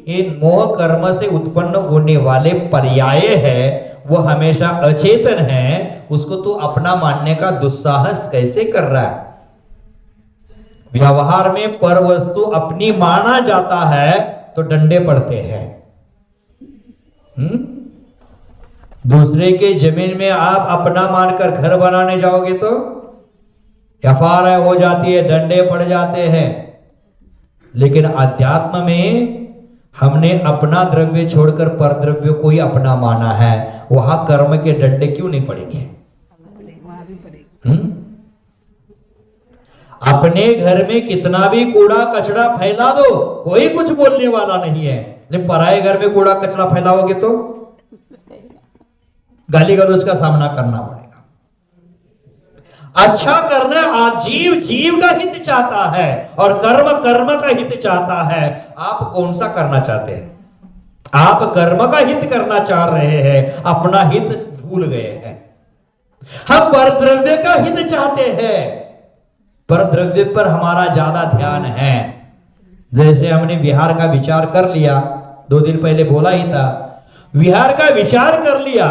इन मोह कर्म से उत्पन्न होने वाले पर्याय है, वो हमेशा अचेतन है। उसको तू अपना मानने का दुस्साहस कैसे कर रहा है? व्यवहार में पर वस्तु अपनी माना जाता है तो डंडे पड़ते हैं। दूसरे के जमीन में आप अपना मानकर घर बनाने जाओगे तो एफआईआर हो जाती है, डंडे पड़ जाते हैं। लेकिन अध्यात्म में हमने अपना द्रव्य छोड़कर पर द्रव्य को ही अपना माना है, वहां कर्म के डंडे क्यों नहीं पड़ेंगे? अपने घर में कितना भी कूड़ा कचरा फैला दो, कोई कुछ बोलने वाला नहीं है, लेकिन पराये घर में कूड़ा कचरा फैलाओगे तो गाली गलौज का सामना करना पड़ेगा। अच्छा करना जीव जीव का हित चाहता है और कर्म कर्म का हित चाहता है। आप कौन सा करना चाहते हैं? आप कर्म का हित करना चाह रहे हैं, अपना हित भूल गए हैं। हम परद्रव्य का हित चाहते हैं, परद्रव्य पर हमारा ज्यादा ध्यान है। जैसे हमने विहार का विचार कर लिया, 2 दिन पहले बोला ही था, विहार का विचार कर लिया।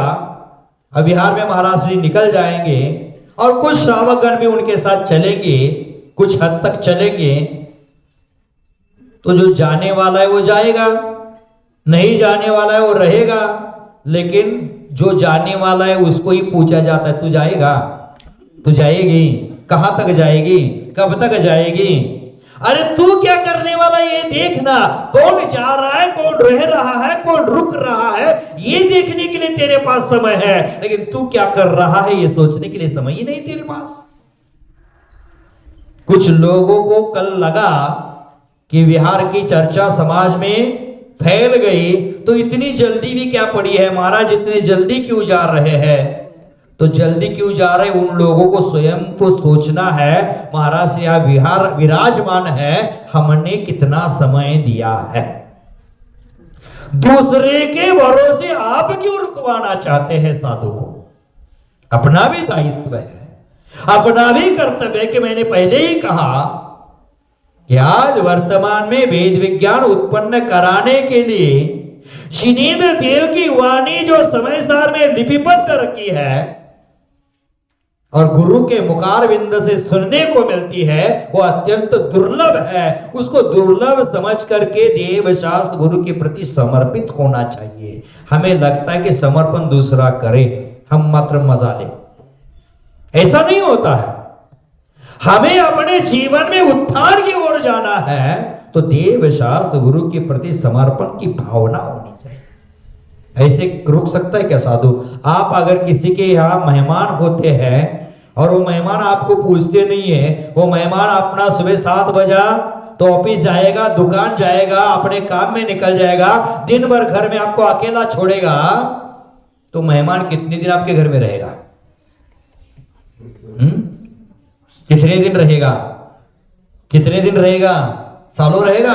अब विहार में महाराज श्री निकल जाएंगे और कुछ श्रावकगण भी उनके साथ चलेंगे, कुछ हद तक चलेंगे। तो जो जाने वाला है वो जाएगा, नहीं जाने वाला है वो रहेगा। लेकिन जो जाने वाला है उसको ही पूछा जाता है, तू जाएगा, तू जाएगी, कहां तक जाएगी, कब तक जाएगी? अरे तू क्या करने वाला ये देखना, कौन जा रहा है, कौन रह रहा है, कौन रुक रहा है, ये देखने के लिए तेरे पास समय है। लेकिन तू क्या कर रहा है ये सोचने के लिए समय ही नहीं तेरे पास। कुछ लोगों को कल लगा कि विहार की चर्चा समाज में फैल गई, तो इतनी जल्दी भी क्या पड़ी है महाराज, इतने जल्दी क्यों जा रहे हैं? तो जल्दी क्यों जा रहे? उन लोगों को स्वयं को सोचना है, महाराज यहाँ विहार विराजमान है, हमने कितना समय दिया है। दूसरे के भरोसे आप क्यों रुकवाना चाहते हैं साधु को? अपना भी दायित्व है, अपना भी कर्तव्य है। कि मैंने पहले ही कहा कि आज वर्तमान में वेद विज्ञान उत्पन्न कराने के लिए जिनेंद्र देव की वाणी जो समय सार में लिपिबद्ध रखी है और गुरु के मुखारविंद से सुनने को मिलती है, वो अत्यंत दुर्लभ है। उसको दुर्लभ समझ करके देव शास्त्र गुरु के प्रति समर्पित होना चाहिए। हमें लगता है कि समर्पण दूसरा करे, हम मात्र मजा ले, ऐसा नहीं होता है। हमें अपने जीवन में उत्थान की ओर जाना है तो देव शास्त्र गुरु के प्रति समर्पण की भावना होनी चाहिए। ऐसे रुक सकता है क्या साधु? आप अगर किसी के यहाँ मेहमान होते हैं और वो मेहमान आपको पूछते नहीं है, वो मेहमान अपना सुबह 7 बजा तो ऑफिस जाएगा, दुकान जाएगा, अपने काम में निकल जाएगा, दिन भर घर में आपको अकेला छोड़ेगा, तो मेहमान कितने दिन आपके घर में रहेगा? कितने दिन रहेगा? कितने दिन रहेगा? सालों रहेगा?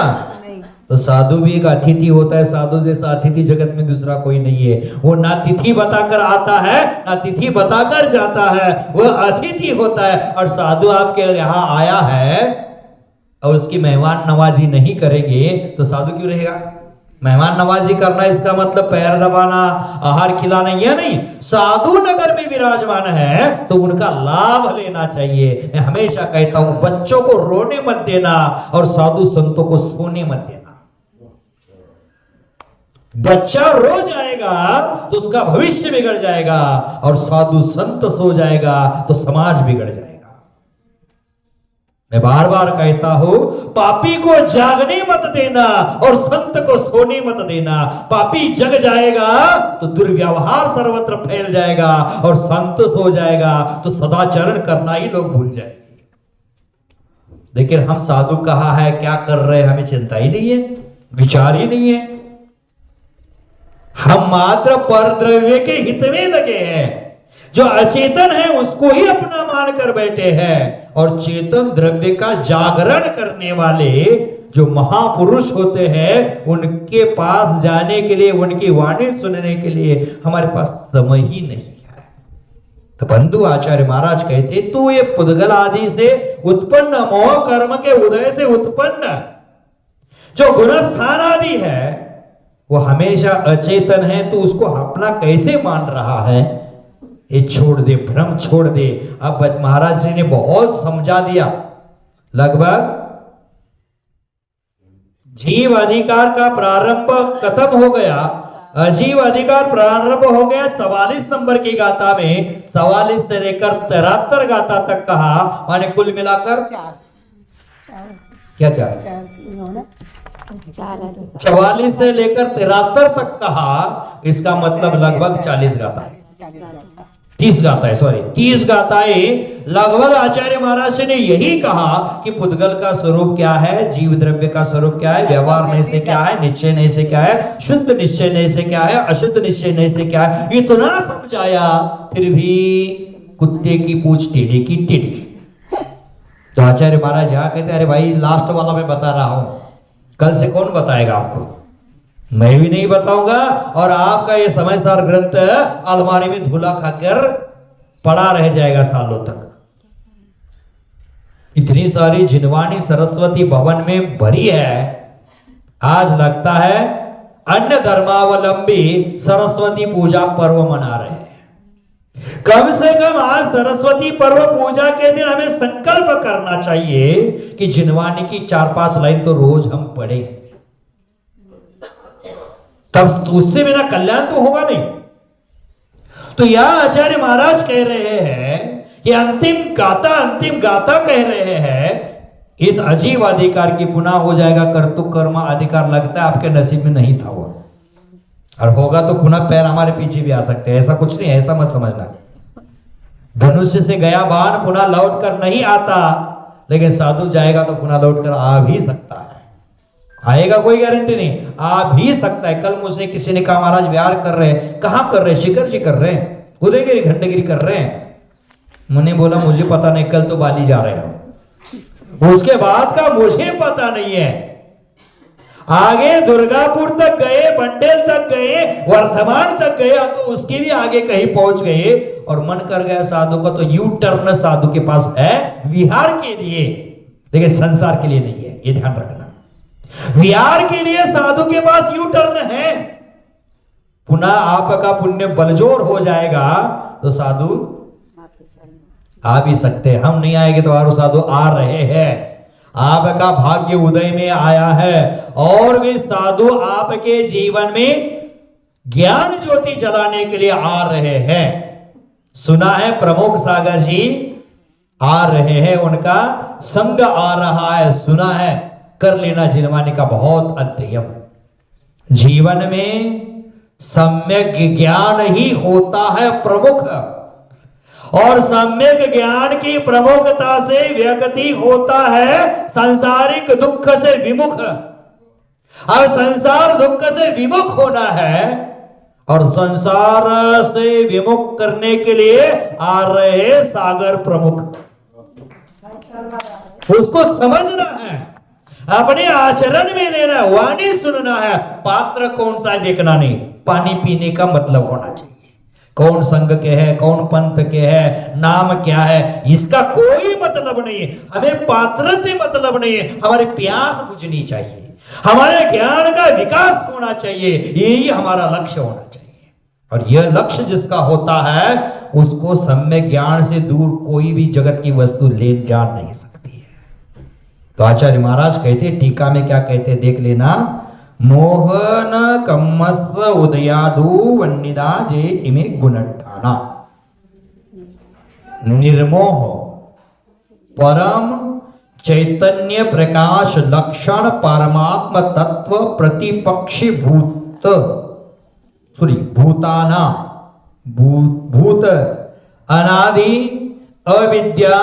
तो साधु भी एक अतिथि होता है। साधु जैसा अतिथि जगत में दूसरा कोई नहीं है। वो ना तिथि बताकर आता है, ना तिथि बताकर जाता है, वो अतिथि होता है। और साधु आपके यहाँ आया है और उसकी मेहमान नवाजी नहीं करेंगे तो साधु क्यों रहेगा? मेहमान नवाजी करना इसका मतलब पैर दबाना, आहार खिलाना, यह नहीं। साधु नगर में विराजमान है तो उनका लाभ लेना चाहिए। मैं हमेशा कहता हूं, बच्चों को रोने मत देना और साधु संतों को सोने मत देना। बच्चा रो जाएगा तो उसका भविष्य बिगड़ जाएगा, और साधु संत सो जाएगा तो समाज बिगड़ जाएगा। मैं बार बार कहता हूं, पापी को जागने मत देना और संत को सोने मत देना। पापी जग जाएगा तो दुर्व्यवहार सर्वत्र फैल जाएगा, और संत सो जाएगा तो सदाचरण करना ही लोग भूल जाएंगे। लेकिन हम साधु कहा है, क्या कर रहे हैं, हमें चिंता ही नहीं है, विचार ही नहीं है। हम मात्र परद्रव्य के हित में लगे हैं। जो अचेतन है उसको ही अपना मानकर बैठे हैं, और चेतन द्रव्य का जागरण करने वाले जो महापुरुष होते हैं उनके पास जाने के लिए, उनकी वाणी सुनने के लिए हमारे पास समय ही नहीं है। तो बंधु आचार्य महाराज कहते, तू ये पुद्गल आदि से उत्पन्न मोह कर्म के उदय से उत्पन्न जो गुणस्थान आदि है वो हमेशा अचेतन है, तो उसको अपना कैसे मान रहा है? ये छोड़ दे, भ्रम छोड़ दे। अब महाराज जी ने बहुत समझा दिया। लगभग जीव अधिकार का प्रारंभ खत्म हो गया, अजीव अधिकार प्रारंभ हो गया 44 नंबर की गाथा में। 44 से लेकर 73 गाथा तक कहा, माने कुल मिलाकर 44 से लेकर 73 तक कहा। इसका मतलब लगभग 40 गाथा, 30 गाथा है, सॉरी 30 गाथाएं लगभग आचार्य महाराज ने यही कहा कि पुद्गल का स्वरूप क्या है, जीव द्रव्य का स्वरूप क्या है, व्यवहार नहीं से क्या है, निश्चय नहीं से क्या है, शुद्ध निश्चय नहीं से क्या है, अशुद्ध निश्चय नहीं से क्या है। इतना समझाया, फिर भी कुत्ते की पूंछ टेढ़ी की टेढ़ी। तो आचार्य महाराज यहाँ कहते, अरे भाई लास्ट वाला मैं बता रहा हूं, कल से कौन बताएगा आपको? मैं भी नहीं बताऊंगा, और आपका ये समयसार ग्रंथ अलमारी में धूला खाकर पड़ा रह जाएगा सालों तक। इतनी सारी जिनवानी सरस्वती भवन में भरी है, आज लगता है अन्य धर्मावलंबी सरस्वती पूजा पर्व मना रहे हैं। कम से कम आज सरस्वती पर्व पूजा के दिन हमें संकल्प करना चाहिए कि जिनवानी की 4-5 लाइन तो रोज हम पढ़े, तब उससे बिना कल्याण तो होगा नहीं। तो यह आचार्य महाराज कह रहे हैं कि अंतिम गाथा कह रहे हैं, इस अजीब अधिकार की पुनः हो जाएगा कर्तु कर्म अधिकार। लगता है आपके नसीब में नहीं था वो, और होगा तो पुनः पैर हमारे पीछे भी आ सकते हैं। ऐसा कुछ नहीं, ऐसा मत समझना। धनुष्य से गया बाण पुनः लौट कर नहीं आता, लेकिन साधु जाएगा तो पुनः लौट कर आ भी सकता है। आएगा कोई गारंटी नहीं, आ भी सकता है। कल मुझसे किसी ने कहा महाराज विहार कर रहे हैं, कहां कर रहे हैं? शिखर जी कर रहे हैं, उदयगिरी खंडगिरी कर रहे हैं। मैंने बोला मुझे पता नहीं, कल तो बाली जा रहे हैं, उसके बाद का मुझे पता नहीं है। आगे दुर्गापुर तक गए, बंडेल तक गए, वर्धमान तक गए, तो उसके भी आगे कहीं पहुंच गए, और मन कर गया साधु का तो यू टर्न साधु के पास है विहार के लिए, लेकिन संसार के लिए नहीं है, ये ध्यान रखना। विहार के लिए साधु के पास यू टर्न है। पुनः आपका पुण्य बलजोर हो जाएगा तो साधु आ भी सकते हैं। हम नहीं आएंगे तो और साधु आ रहे हैं। आपका भाग्य उदय में आया है, और भी साधु आपके जीवन में ज्ञान ज्योति जलाने के लिए आ रहे हैं। सुना है प्रमुख सागर जी आ रहे हैं, उनका संग आ रहा है, सुना है। कर लेना जिनवानी का बहुत अध्ययन। जीवन में सम्यक ज्ञान ही होता है प्रमुख, और सम्यक ज्ञान की प्रमुखता से व्यक्ति होता है सांसारिक दुख से विमुख। और संसार दुख से विमुख होना है, और संसार से विमुख करने के लिए आ रहे सागर प्रमुख। उसको समझना है, अपने आचरण में लेना है, वाणी सुनना है। पात्र कौन सा देखना नहीं, पानी पीने का मतलब होना चाहिए। कौन संघ के है, कौन पंथ के है, नाम क्या है, इसका कोई मतलब नहीं है। हमें पात्र से मतलब नहीं है, हमारी प्यास बुझनी चाहिए, हमारे ज्ञान का विकास होना चाहिए, यही हमारा लक्ष्य होना चाहिए। और यह लक्ष्य जिसका होता है, उसको सम्यक ज्ञान से दूर कोई भी जगत की वस्तु ले जा नहीं सकती है। तो आचार्य महाराज कहते, टीका में क्या कहते देख लेना। मोहन कम्मस उदयादु वन्निदा जे इमे गुणठाना निर्मोह परम चैतन्य प्रकाश लक्षण परमात्म तत्व प्रतिपक्षी भूताना भूत अनादि अविद्या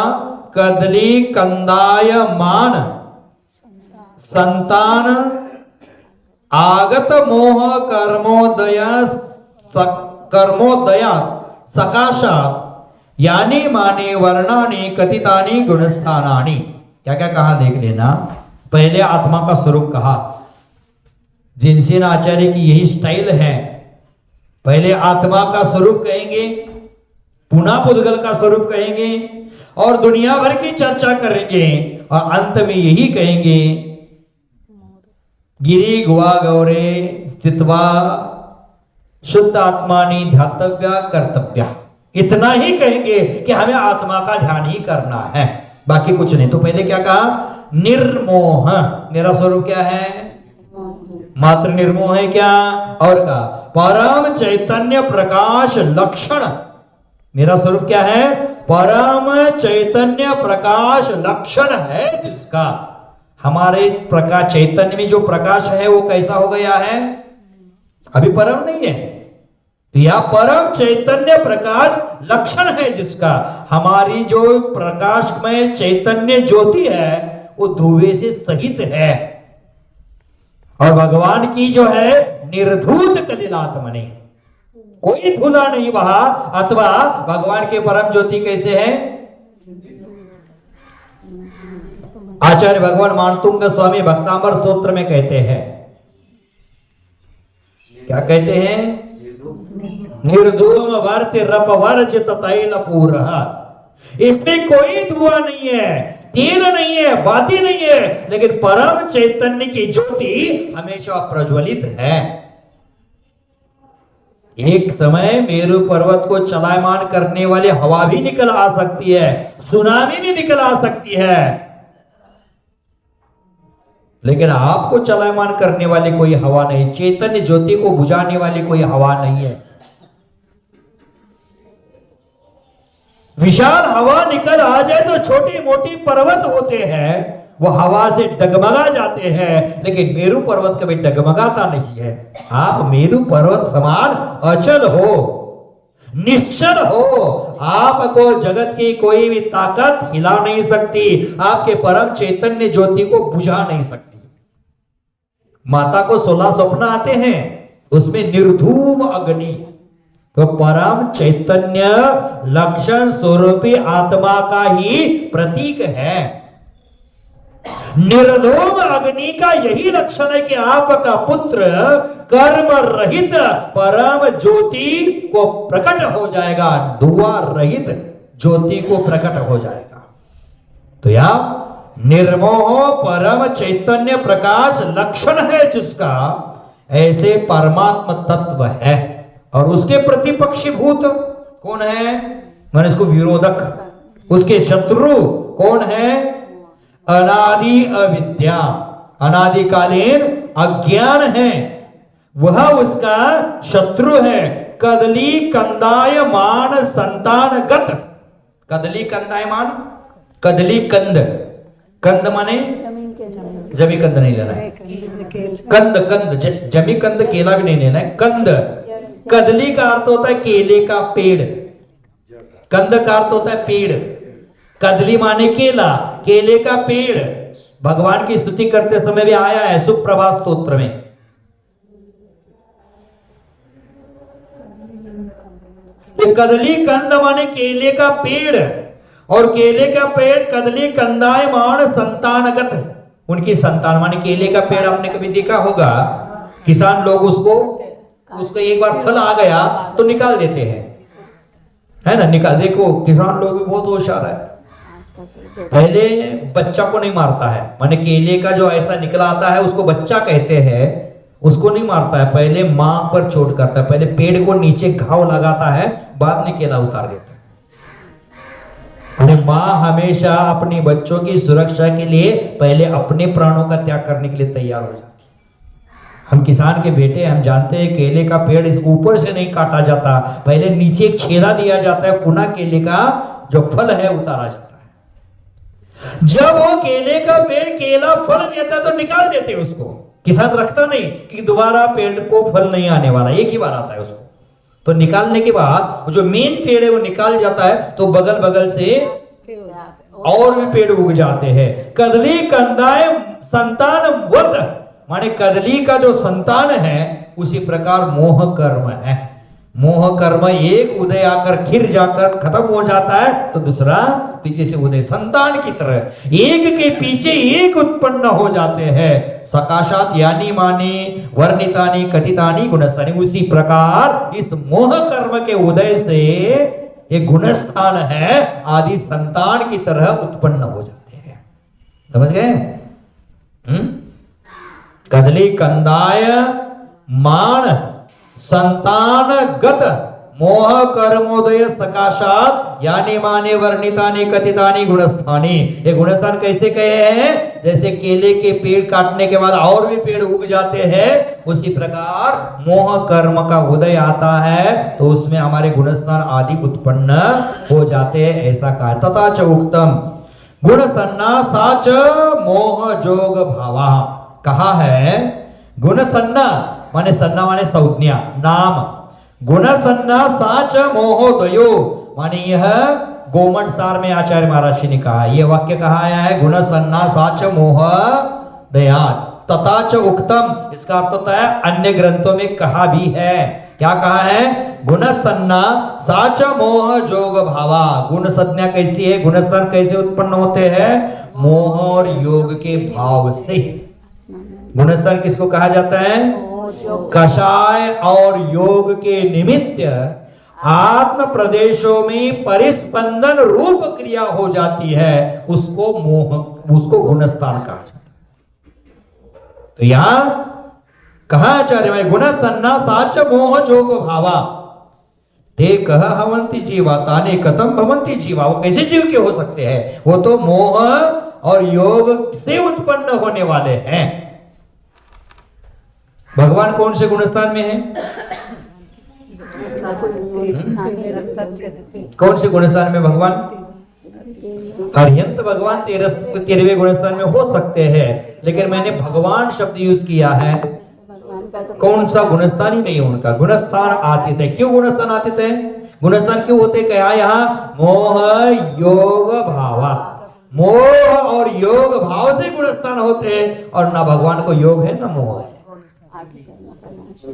कदली कंदाय मान संतान आगत मोह कर्मोदया सकाशा यानी माने वर्णानी कथितानी गुणस्थानानी। क्या क्या कहा देख लेना। पहले आत्मा का स्वरूप कहा, जिनसेन आचार्य की यही स्टाइल है। पहले आत्मा का स्वरूप कहेंगे, पुनः पुद्गल का स्वरूप कहेंगे, और दुनिया भर की चर्चा करेंगे, और अंत में यही कहेंगे गिरी गुआ गौरे स्थित्वा शुद्ध आत्मानी ध्यातव्या कर्तव्या। इतना ही कहेंगे कि हमें आत्मा का ध्यान ही करना है, बाकी कुछ नहीं। तो पहले क्या कहा, निर्मोह। मेरा स्वरूप क्या है, मात्र निर्मोह है क्या। और कहा परम चैतन्य प्रकाश लक्षण। मेरा स्वरूप क्या है, परम चैतन्य प्रकाश लक्षण है जिसका। हमारे प्रकाश चैतन्य में जो प्रकाश है वो कैसा हो गया है, अभी परम नहीं है। तो यह परम चैतन्य प्रकाश लक्षण है जिसका। हमारी जो प्रकाश में चैतन्य ज्योति है वो धुएं से सहित है, और भगवान की जो है निर्धूत कलिलात्मनि, कोई धुला नहीं वहां। अथवा भगवान के परम ज्योति कैसे है, आचार्य भगवान मानतुंग स्वामी भक्तामर स्तोत्र में कहते हैं, क्या कहते हैं? निर्धूम वर्ति रप वर्जित तैल पूरः। इसमें कोई धुआं नहीं है, तेल नहीं है, बाती नहीं है, लेकिन परम चैतन्य की ज्योति हमेशा प्रज्वलित है। एक समय मेरु पर्वत को चलायमान करने वाली हवा भी निकल आ सकती है, सुनामी भी निकल आ सकती है, लेकिन आपको चलायमान करने वाली कोई हवा नहीं, चैतन्य ज्योति को बुझाने वाली कोई हवा नहीं है। विशाल हवा निकल आ जाए तो छोटी मोटी पर्वत होते हैं, वो हवा से डगमगा जाते हैं, लेकिन मेरु पर्वत कभी डगमगाता नहीं है। आप मेरु पर्वत समान अचल हो, निश्चल हो, आपको जगत की कोई भी ताकत हिला नहीं सकती, आपके परम चैतन्य ज्योति को बुझा नहीं सकती। माता को 16 स्वप्न आते हैं, उसमें निर्धूम अग्नि, तो परम चैतन्य लक्षण स्वरूपी आत्मा का ही प्रतीक है। निर्धूम अग्नि का यही लक्षण है कि आपका पुत्र कर्म रहित परम ज्योति को प्रकट हो जाएगा, धुआं रहित ज्योति को प्रकट हो जाएगा। तो यह निर्मोह परम चैतन्य प्रकाश लक्षण है जिसका, ऐसे परमात्म तत्व है। और उसके प्रतिपक्षीभूत कौन है? मैंने इसको विरोधक, उसके शत्रु कौन है? अनादि अविद्या, अनादिकालीन अज्ञान है, वह उसका शत्रु है। कदली कंदायमान संतानगत, कदली कंदायमान, कदली कंद, कंद माने जमी कंद नहीं लेना है, कंद कंद, जमी कंद केला भी नहीं लेना है, कंद। कदली का अर्थ होता है केले का पेड़, कंद का अर्थ होता है पेड़, कदली माने केला, केले का पेड़। भगवान की स्तुति करते समय भी आया है सुप्रभात स्तोत्र में। कदली कंद माने केले का पेड़, और केले का पेड़ कदली कंदायमान संतानगत, उनकी संतान माने केले का पेड़। आपने कभी देखा होगा किसान लोग उसको एक बार फल आ गया तो निकाल देते हैं, है ना? निकाल, देखो किसान लोग भी बहुत होशियार है, पहले बच्चा को नहीं मारता है, माने केले का जो ऐसा निकला आता है उसको बच्चा कहते हैं, उसको नहीं मारता है, पहले मां पर चोट करता है, पहले पेड़ को नीचे घाव लगाता है, बाद में केला उतार देता है। मां हमेशा अपनी बच्चों की सुरक्षा के लिए पहले अपने प्राणों का त्याग करने के लिए तैयार हो जाती है। हम किसान के बेटे, हम जानते हैं केले का पेड़ इस ऊपर से नहीं काटा जाता, पहले नीचे एक छेदा दिया जाता है, पुनः केले का जो फल है उतारा जाता है। जब वो केले का पेड़ केला फल देता है तो निकाल देते हैं उसको, किसान रखता नहीं कि दोबारा पेड़ को फल नहीं आने वाला, एक ही बार आता है उसको। तो निकालने के बाद जो मेन पेड़ है वो निकाल जाता है, तो बगल बगल से और भी पेड़ उग जाते हैं। कदली कंदाय संतान वत, माने कदली का जो संतान है उसी प्रकार मोह कर्म है। मोह कर्म एक उदय आकर खिर जाकर खत्म हो जाता है, तो दूसरा पीछे से उदय, संतान की तरह एक के पीछे एक उत्पन्न हो जाते हैं। सकाशात यानी माने वर्णितानी कथितानी गुणस्थानी, उसी प्रकार इस मोह कर्म के उदय से एक गुणस्थान है आदि संतान की तरह उत्पन्न हो जाते हैं। समझ गए? कदली कंदाय मान संतानगत मोह कर्मोदय सकाशात यानी माने वर्णितानि कथितानि गुणस्थानी। ये गुणस्थान कैसे कहे हैं? जैसे केले के पेड़ काटने के बाद और भी पेड़ उग जाते हैं, उसी प्रकार मोह कर्म का उदय आता है तो उसमें हमारे गुणस्थान आदि उत्पन्न हो जाते हैं, ऐसा कहा। तथा च उक्तम गुण सन्नासा च मोह जोग भावा, कहा है गुण सन्ना माने सन्ना माने संज्ञा नाम, गुण सन्ना साच मोहोदयो माने यह गोमट सार में आचार्य महाराज जी ने कहा, यह वाक्य कहा है गुण सन्ना साच मोह दया तथा च उक्तम, इसका अर्थ होता है अन्य ग्रंथों में कहा भी है। क्या कहा है? गुण सन्ना साच मोह जोग भावा। गुण संज्ञा कैसी है, गुणस्थान कैसे उत्पन्न होते हैं? मोह और योग के भाव से। गुणस्थान किसको कहा जाता है? कषाय और योग के निमित्त आत्म प्रदेशों में परिस्पंदन रूप क्रिया हो जाती है, उसको मोह, उसको गुणस्थान कहा जाता है। तो यहां कहा आचार्य में गुण सन्ना साच मोह जोग भावा ते कह हवंती जीवा ताने कतम भवंती जीवा। वो कैसे जीव के हो सकते हैं? वो तो मोह और योग से उत्पन्न होने वाले हैं। भगवान कौन से गुणस्थान में है? कौन से गुणस्थान में भगवान? अर्यंत भगवान 13वें गुणस्थान में हो सकते हैं, लेकिन मैंने भगवान शब्द यूज किया है। कौन सा गुणस्थान ही नहीं उनका, गुणस्थान आतीत है। क्यों गुणस्थान आतीत है? गुणस्थान क्यों होते? क्या यहाँ मोह योग भावा, मोह और योग भाव से गुणस्थान होते हैं, और ना भगवान को योग है ना मोह है।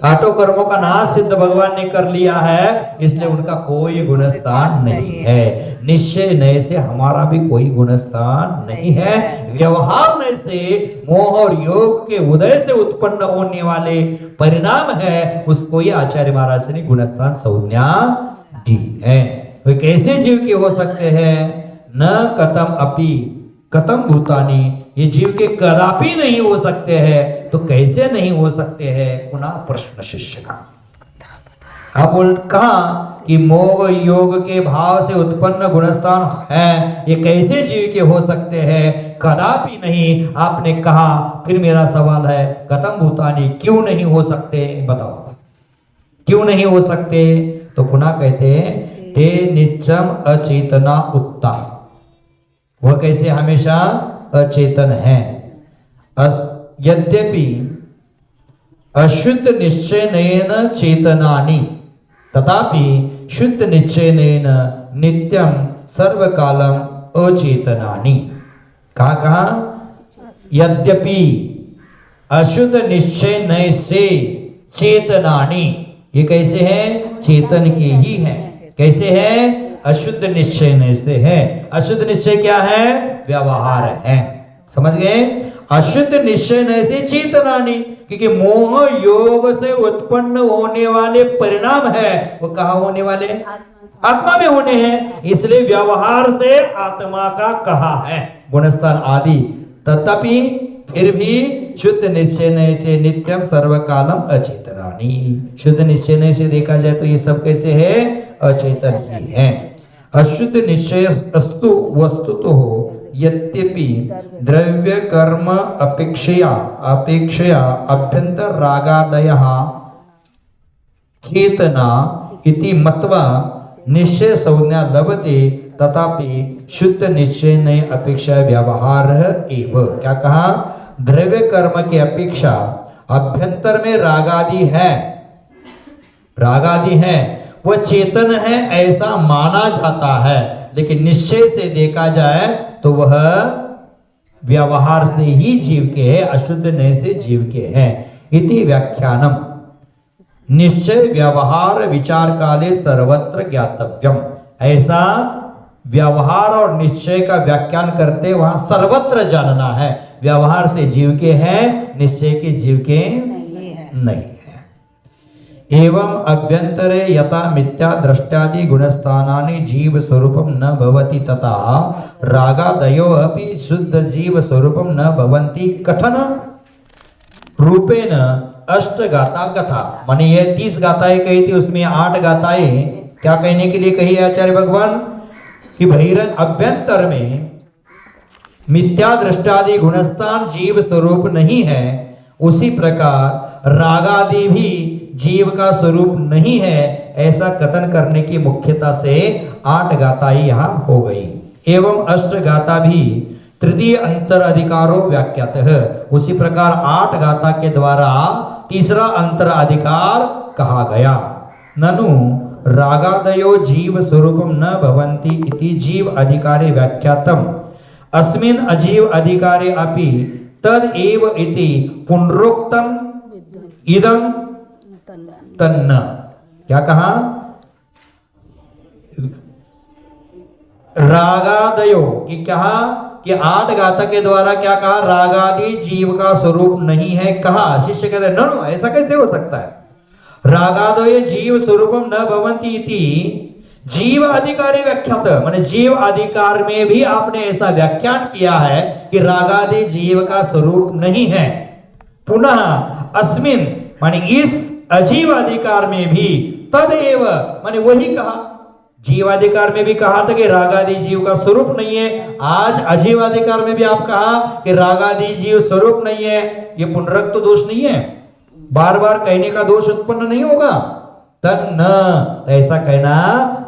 आठों कर्मों का नाश सिद्ध भगवान ने कर लिया है, इसलिए उनका कोई गुणस्थान नहीं है। निश्चय नय से हमारा भी कोई गुणस्थान नहीं है। व्यवहार नय से मोह और योग के उदय से उत्पन्न होने वाले परिणाम है, उसको ये आचार्य महाराज ने गुणस्थान संज्ञा दी है। वे कैसे जीव के हो सकते हैं? न कतम अपि कतम भूतानी, ये जीव के कदापि नहीं हो सकते हैं। तो कैसे नहीं हो सकते हैं? पुनः प्रश्न शिष्य का। आप कहा कि मोह योग के भाव से उत्पन्न गुणस्थान है, ये कैसे जीव के हो सकते हैं? कदापि नहीं। आपने कहा, फिर मेरा सवाल है कतम भूतानी, क्यों नहीं हो सकते? बताओ क्यों नहीं हो सकते? तो पुनः कहते हैं ते नित्यम अचेतना उत्ता, वह कैसे हमेशा अचेतन है। यद्यपि अशुद्ध निश्चयनेन चेतनानि तथापि शुद्ध निश्चयनेन नित्यम सर्वकालम अचेतनानि। कहा यद्यपि अशुद्ध निश्चय से चेतनानि, ये कैसे है? चेतन के ही है। कैसे है? अशुद्ध निश्चय से है। अशुद्ध निश्चय क्या है? व्यवहार है। समझ गए? अशुद्ध निश्चय से चेतनानि, क्योंकि मोह योग से उत्पन्न होने वाले परिणाम है, वो कहाँ होने वाले? आत्मा में होने हैं। इसलिए व्यवहार से आत्मा का कहा है गुणस्थान आदि। तथापि फिर भी शुद्ध निश्चय से नित्यम सर्वकालम अचेतनानि। शुद्ध निश्चय से देखा जाए तो ये सब कैसे है? अचेतन ही है। अशुद्ध निश्चय अस्तु वस्तु तो हो, यद्यपि द्रव्य कर्म अपेक्षया अभ्यंतर रागादयः चेतना इति मत्वा निश्चय संज्ञा लभते, तथापि शुद्ध निश्चय नय अपेक्षा व्यवहार एव। क्या कहा? द्रव्य कर्म की अपेक्षा अभ्यंतर में रागादि है, रागादि है, वह चेतन है ऐसा माना जाता है, लेकिन निश्चय से देखा जाए तो वह व्यवहार से ही जीव के है, अशुद्ध नय से जीव के हैं। इति व्याख्यानम निश्चय व्यवहार विचार काले सर्वत्र ज्ञातव्यम। ऐसा व्यवहार और निश्चय का व्याख्यान करते वहां सर्वत्र जानना है। व्यवहार से जीव के हैं, निश्चय के जीव के नहीं है। एवं अभ्यंतरे यथा मिथ्या दृष्टादि गुणस्थानानि जीव स्वरूपम न भवति तथा रागादयो अपि शुद्ध जीव स्वरूपम न भवन्ति कथन रूपेण अष्ट गाथा कथा। माने ये 30 गाथाएं कही थी, उसमें 8 गाथाएं क्या कहने के लिए कही है आचार्य भगवान? कि बहिरंग अभ्यंतर में मिथ्या दृष्टादि गुणस्थान जीव स्वरूप नहीं है, उसी प्रकार रागादि भी जीव का स्वरूप नहीं है, ऐसा कथन करने की मुख्यता से 8 गाथाएं यहाँ हो गई। एवं अष्ट गाथा भी तृतीय अंतर अधिकारो व्याख्यातः, उसी प्रकार 8 गाथा के द्वारा तीसरा अंतर अधिकार कहा गया। ननु रागादयो जीव स्वरूपम न भवन्ति इति जीव अधिकारे व्याख्यातम, अस्मिन् अजीव अधिकारे अपि तद एव इति पुनरोक्तम इदं तन्न। क्या कहा? रागादयो कि कहा कि 8 गाथा के द्वारा क्या कहा, रागादि जीव का स्वरूप नहीं है कहा। शिष्य कहते हैं नो, ऐसा कैसे हो सकता है, रागादय जीव स्वरूपम न भवन्ति इति जीव अधिकारी व्याख्यात, माने जीव अधिकार में भी आपने ऐसा व्याख्यान किया है कि रागादि जीव का स्वरूप नहीं है। पुनः अस्मिन माने इस अजीव अधिकार में भी तदेव माने वही कहा, जीवाधिकार में भी कहा था कि रागादि जीव का स्वरूप नहीं है, आज अजीवाधिकार में भी आप कहा कि रागादि जीव स्वरूप नहीं है। ये पुनरुक्त तो दोष नहीं है, बार बार कहने का दोष उत्पन्न नहीं होगा। तन्न ऐसा कहना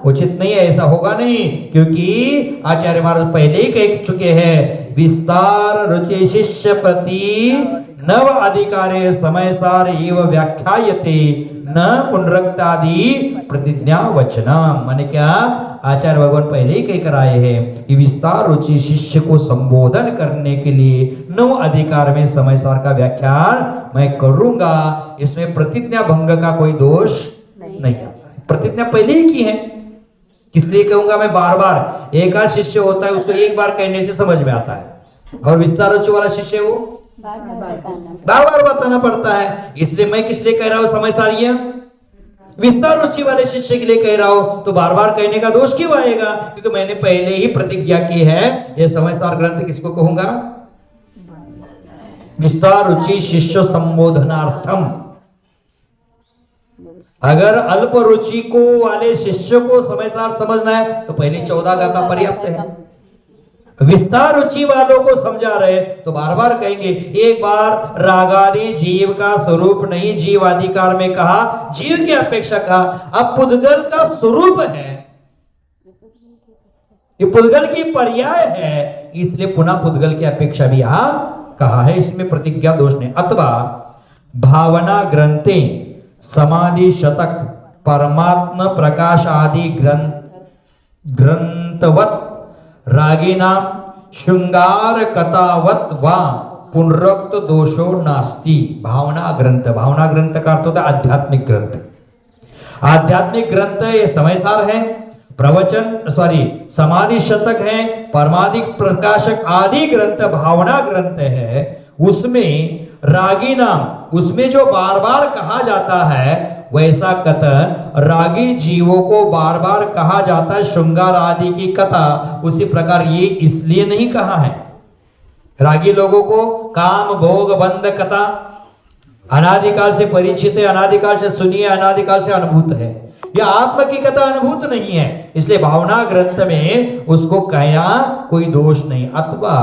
उचित नहीं है, ऐसा होगा नहीं, क्योंकि आचार्य महाराज पहले ही कह चुके हैं विस्तार रुचि शिष्य प्रति नव अधिकारे समय सार एव व्याख्यायते न पुनरुक्तादि प्रतिज्ञा वचनम। माने क्या, आचार्य भगवान पहले ही कह कर आए हैं कि विस्तार रुचि शिष्य को संबोधन करने के लिए नव अधिकार में समय सार का व्याख्यान मैं करूंगा, इसमें प्रतिज्ञा भंग का कोई दोष नहीं आता है। प्रतिज्ञा पहले ही की है, किस लिए कहूंगा मैं बार बार, एक आध शिष्य होता है उसको एक बार कहने से समझ में आता है, और विस्तार रुचि वाला शिष्य वो बार बार बताना पड़ता है। इसलिए मैं किस लिए कह रहा हूं समय सारिया, विस्तार रुचि वाले शिष्य के लिए कह रहा हूं, तो बार बार कहने का दोष क्यों आएगा, क्योंकि मैंने पहले ही प्रतिज्ञा की है। यह समय सार ग्रंथ किसको कहूंगा, विस्तार रुचि शिष्य संबोधनार्थम। अगर अल्प रुचि को वाले शिष्य को समय सार समझना है तो पहले 14 गाथा पर्याप्त है। विस्तार रुचि वालों को समझा रहे तो बार बार कहेंगे, एक बार रागादि जीव का स्वरूप नहीं, जीवाधिकार में कहा, जीव की अपेक्षा कहा, अब पुद्गल का स्वरूप है, ये पुद्गल की पर्याय है, इसलिए पुनः पुद्गल की अपेक्षा भी आप कहा है, इसमें प्रतिज्ञा दोष नहीं। अथवा भावना ग्रंथे समाधि शतक परमात्म प्रकाश आदि ग्रंथवत रागिनाम श्रृंगार कथावत वा पुनरुक्त दोषो नास्ति। भावना ग्रंथ, भावना ग्रंथ का अर्थ होता है आध्यात्मिक ग्रंथ। आध्यात्मिक ग्रंथ ये समय सार है, प्रवचन समाधि शतक है, परमादिक प्रकाशक आदि ग्रंथ भावना ग्रंथ है। उसमें रागी नाम, उसमें जो बार बार कहा जाता है वैसा कथन रागी जीवों को बार बार कहा जाता है, श्रृंगार आदि की कथा, उसी प्रकार ये इसलिए नहीं कहा है। रागी लोगों को काम भोग बंद कथा अनादिकाल से परिचित है, अनादिकाल से सुनी है, अनादिकाल से अनुभूत है, यह आत्मा की कथा अनुभूत नहीं है, इसलिए भावना ग्रंथ में उसको कहना कोई दोष नहीं। अथवा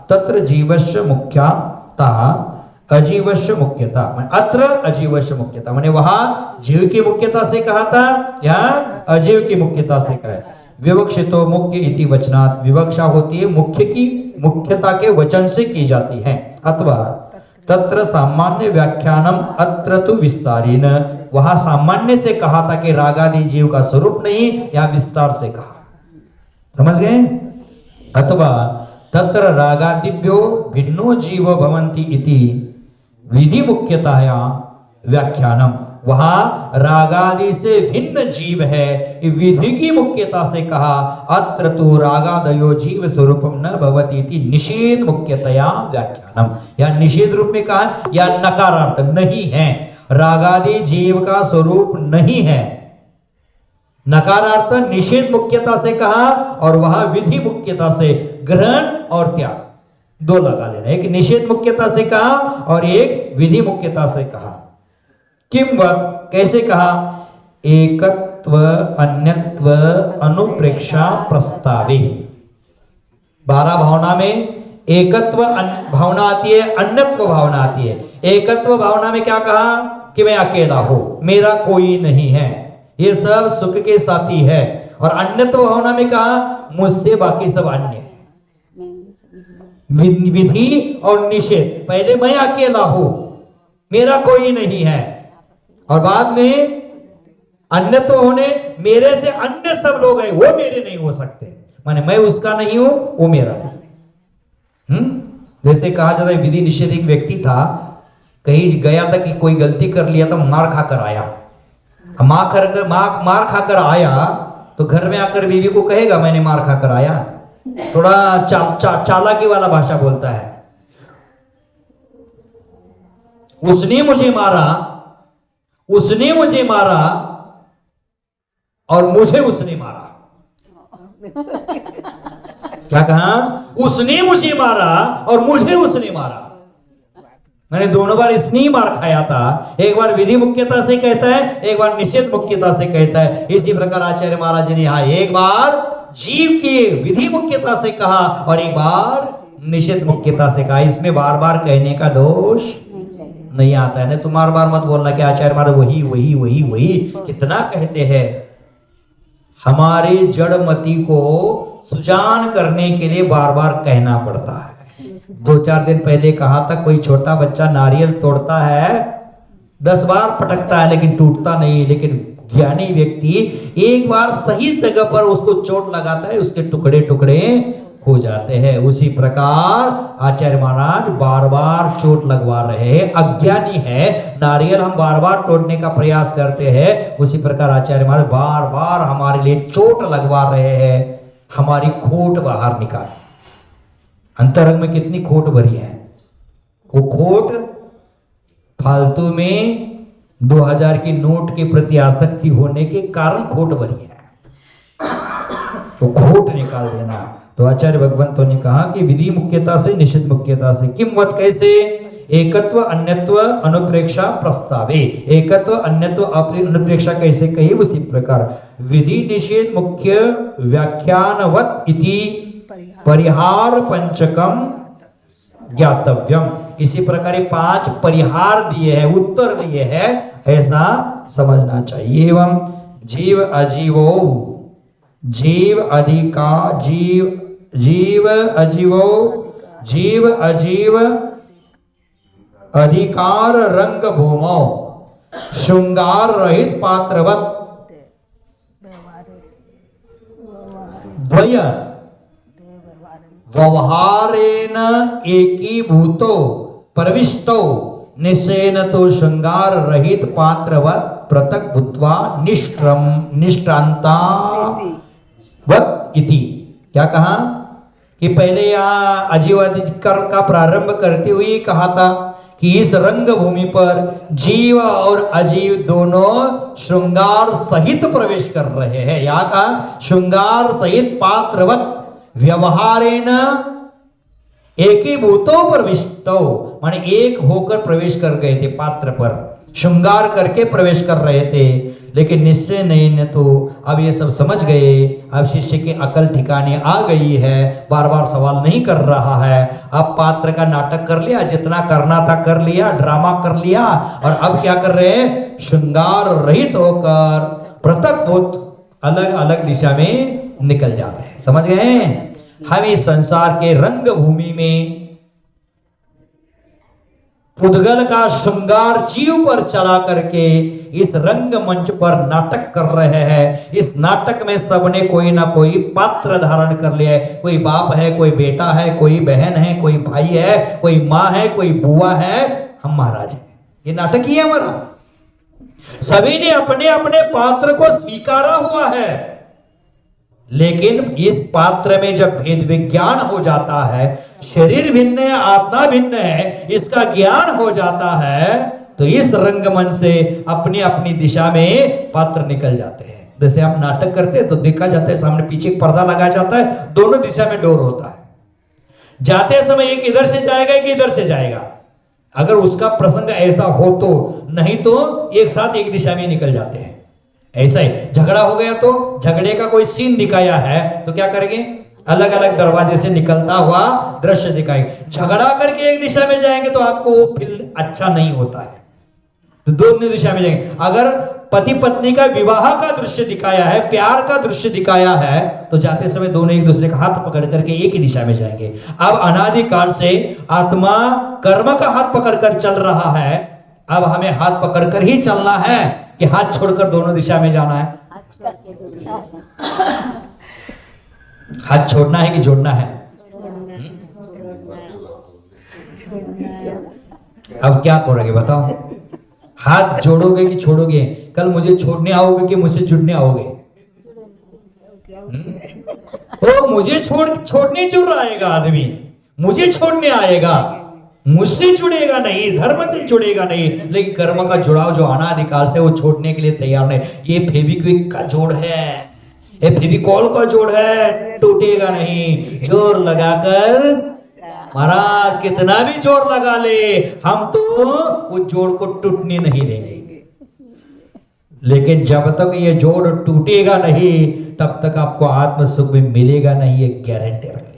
तत्र जीवस्य मुख्यता अजीवस्य मुख्यता, अत्र अजीवस्य मुख्यता, माने वहां जीव की मुख्यता से कहा था, यहाँ अजीव की मुख्यता से कहा है। विवक्षितो मुख्य इति वचनात्, विवक्षा होती है मुख्य की मुख्यता के वचन से की जाती है। अथवा तत्र सामान्य व्याख्यानम अत्र तु विस्तारेण, वहां सामान्य से कहा था कि रागादि जीव का स्वरूप नहीं, यहाँ विस्तार से कहा, समझ गए। अथवा तत्र रागादिभ्यो भिन्नो जीव भवन्ति इति विधि मुख्यताया व्याख्यानम, वहां रागादि से भिन्न जीव है, विधि की मुख्यता से कहा। अत्र तो रागादयो जीव स्वरूपम न भवति इति निषेध मुख्यतया व्याख्यानम, या निषेध रूप में कहा, या नकारार्थ नहीं है, रागादि जीव का स्वरूप नहीं है, नकारार्थ निषेध मुख्यता से कहा, और वहां विधि मुख्यता से ग्रहण और त्याग दो लगा लेना, एक निषेध मुख्यता से कहा और एक विधि मुख्यता से कहा। किम वत, कैसे कहा, एकत्व अन्यत्व अनुप्रेक्षा प्रस्तावे। 12 भावना में एकत्व भावना आती है, अन्यत्व भावना आती है। एकत्व भावना में क्या कहा कि मैं अकेला हूं, मेरा कोई नहीं है, ये सब सुख के साथी है, और अन्यत्व भावना में कहा मुझसे बाकी सब अन्य। विधि और निषेध, पहले मैं अकेला हूं, मेरा कोई नहीं है, और बाद में अन्यत्व होने मेरे से अन्य सब लोग हैं, वो मेरे नहीं हो सकते, माने मैं उसका नहीं हूं, वो मेरा नहीं। जैसे कहा जाता है विधि निषेध, एक व्यक्ति था, कहीं गया था कि कोई गलती कर लिया था, मार खाकर आया, मार खाकर आया तो घर में आकर बीवी को कहेगा मैंने मार खाकर आया, थोड़ा चालाकी वाला भाषा बोलता है। उसने मुझे मारा, उसने मुझे मारा और मुझे उसने मारा। क्या कहा? उसने मुझे मारा और मुझे उसने मारा। मैंने दोनों बार इसने ही मार खाया था। एक बार विधि मुख्यता से कहता है, एक बार निषेध मुख्यता से कहता है। इसी प्रकार आचार्य महाराज जी ने यहाँ एक बार जीव की विधि मुख्यता से कहा और एक बार निषेध मुख्यता से कहा। इसमें बार बार कहने का दोष नहीं आता है। तुम बार बार मत बोलना कि आचार्य महाराज वही वही वही वही कितना कहते हैं। हमारे जड़मति को सुजान करने के लिए बार बार कहना पड़ता है। 2-4 दिन पहले कहा था, कोई छोटा बच्चा नारियल तोड़ता है 10 बार पटकता है लेकिन टूटता नहीं, लेकिन ज्ञानी व्यक्ति एक बार सही जगह पर उसको चोट लगाता है, उसके टुकड़े टुकड़े हो जाते हैं। उसी प्रकार आचार्य महाराज बार बार चोट लगवा रहे हैं। अज्ञानी है, नारियल हम बार बार तोड़ने का प्रयास करते हैं, उसी प्रकार आचार्य महाराज बार बार हमारे लिए चोट लगवा रहे हैं। हमारी खोट बाहर निकाल। अंतरंग में कितनी खोट भरी है, वो खोट फालतू में 2000 की नोट के प्रति आसक्ति होने के कारण खोट भरी है, तो खोट निकाल देना। तो आचार्य भगवंतों ने कहा कि विधि मुख्यता से निषेध मुख्यता से किमवत कैसे? एकत्व अन्यत्व अनुप्रेक्षा प्रस्तावे। एकत्व अन्यत्व अनुप्रेक्षा कैसे कही? उसी प्रकार विधि निषेध मुख्य व्याख्यानवत इति परिहार पंचकम ज्ञातव्यम। इसी प्रकार 5 परिहार दिए हैं, उत्तर दिए हैं, ऐसा समझना चाहिए। एवं जीव अजीवो, जीव अधिका, जीव अजीवो, जीव अजीव अधिकार रंग भूमो श्रृंगार रहित पात्रवत द्वय व्यवहारेण एकीभूतो प्रविष्टो निश्चयेन तो श्रृंगार रहित पात्रवत पृथक भूत्वा निष्क्रांता वत इति। क्या कहा कि पहले यहाँ अजीवाधिकार का प्रारंभ करते हुए कहा था कि इस रंग भूमि पर जीव और अजीव दोनों श्रृंगार सहित प्रवेश कर रहे हैं। यहाँ का श्रृंगार सहित पात्रवत व्यवहारेण एकीभूतो प्रविष्टो, माने एक होकर प्रवेश कर गए थे पात्र पर, श्रृंगार करके प्रवेश कर रहे थे। लेकिन निश्चय नहीं न तो अब ये सब समझ गए, अब शिष्य की अकल ठिकाने आ गई है, बार बार सवाल नहीं कर रहा है। अब पात्र का नाटक कर लिया, जितना करना था कर लिया, ड्रामा कर लिया, और अब क्या कर रहे हैं? श्रृंगार रहित होकर पृथक भूत अलग अलग दिशा में निकल जाते हैं। समझ गए? हम इस संसार के रंग भूमि में पुद्गल का श्रृंगार जीव पर चढ़ा करके इस रंग मंच पर नाटक कर रहे हैं। इस नाटक में सबने कोई ना कोई पात्र धारण कर लिया है। कोई बाप है, कोई बेटा है, कोई बहन है, कोई भाई है, कोई माँ है, कोई बुआ है, हम महाराज हैं। ये नाटक ही है हमारा। सभी ने अपने अपने पात्र को स्वीकारा हुआ है, लेकिन इस पात्र में जब भेद विज्ञान हो जाता है, शरीर भिन्न है, आत्मा भिन्न है, इसका ज्ञान हो जाता है, तो इस रंगमंच से अपनी अपनी दिशा में पात्र निकल जाते हैं। जैसे आप नाटक करते हैं तो देखा जाता है सामने पीछे एक पर्दा लगाया जाता है, दोनों दिशा में डोर होता है। जाते समय एक इधर से जाएगा, एक इधर से जाएगा, अगर उसका प्रसंग ऐसा हो तो, नहीं तो एक साथ एक दिशा में निकल जाते हैं। ऐसा ही झगड़ा हो गया तो झगड़े का कोई सीन दिखाया है तो क्या करेंगे? अलग अलग दरवाजे से निकलता हुआ दृश्य दिखाएंगे। झगड़ा करके एक दिशा में जाएंगे तो आपको वो फील अच्छा नहीं होता है, तो दोनों दिशा में जाएंगे। अगर पति पत्नी का विवाह का दृश्य दिखाया है, प्यार का दृश्य दिखाया है, तो जाते समय दोनों एक दूसरे का हाथ पकड़ करके एक ही दिशा में जाएंगे। अब अनादिकाल से आत्मा कर्म का हाथ पकड़कर चल रहा है, अब हमें हाथ पकड़कर ही चलना है कि हाथ छोड़कर दोनों दिशा में जाना है? हाथ छोड़ना है कि जोड़ना है? अब क्या करोगे बताओ? हाथ जोड़ोगे कि छोड़ोगे? कल मुझे छोड़ने आओगे कि मुझसे जुड़ने आओगे? वो मुझे छोड़ने जुड़ आएगा आदमी, मुझे छोड़ने आएगा, मुझसे जुड़ेगा नहीं, धर्म से जुड़ेगा नहीं, लेकिन कर्म का जुड़ाव जो अनादिकाल से वो छोड़ने के लिए तैयार नहीं। ये फेविक्विक का जोड़ है, ये फेविकॉल का जोड़ है, टूटेगा नहीं। जोर लगाकर महाराज कितना भी जोर लगा ले, हम तो वो जोड़ को टूटने नहीं देंगे। लेकिन जब तक ये जोड़ टूटेगा नहीं, तब तक आपको आत्म सुख भी मिलेगा नहीं, ये गारंटी रखें।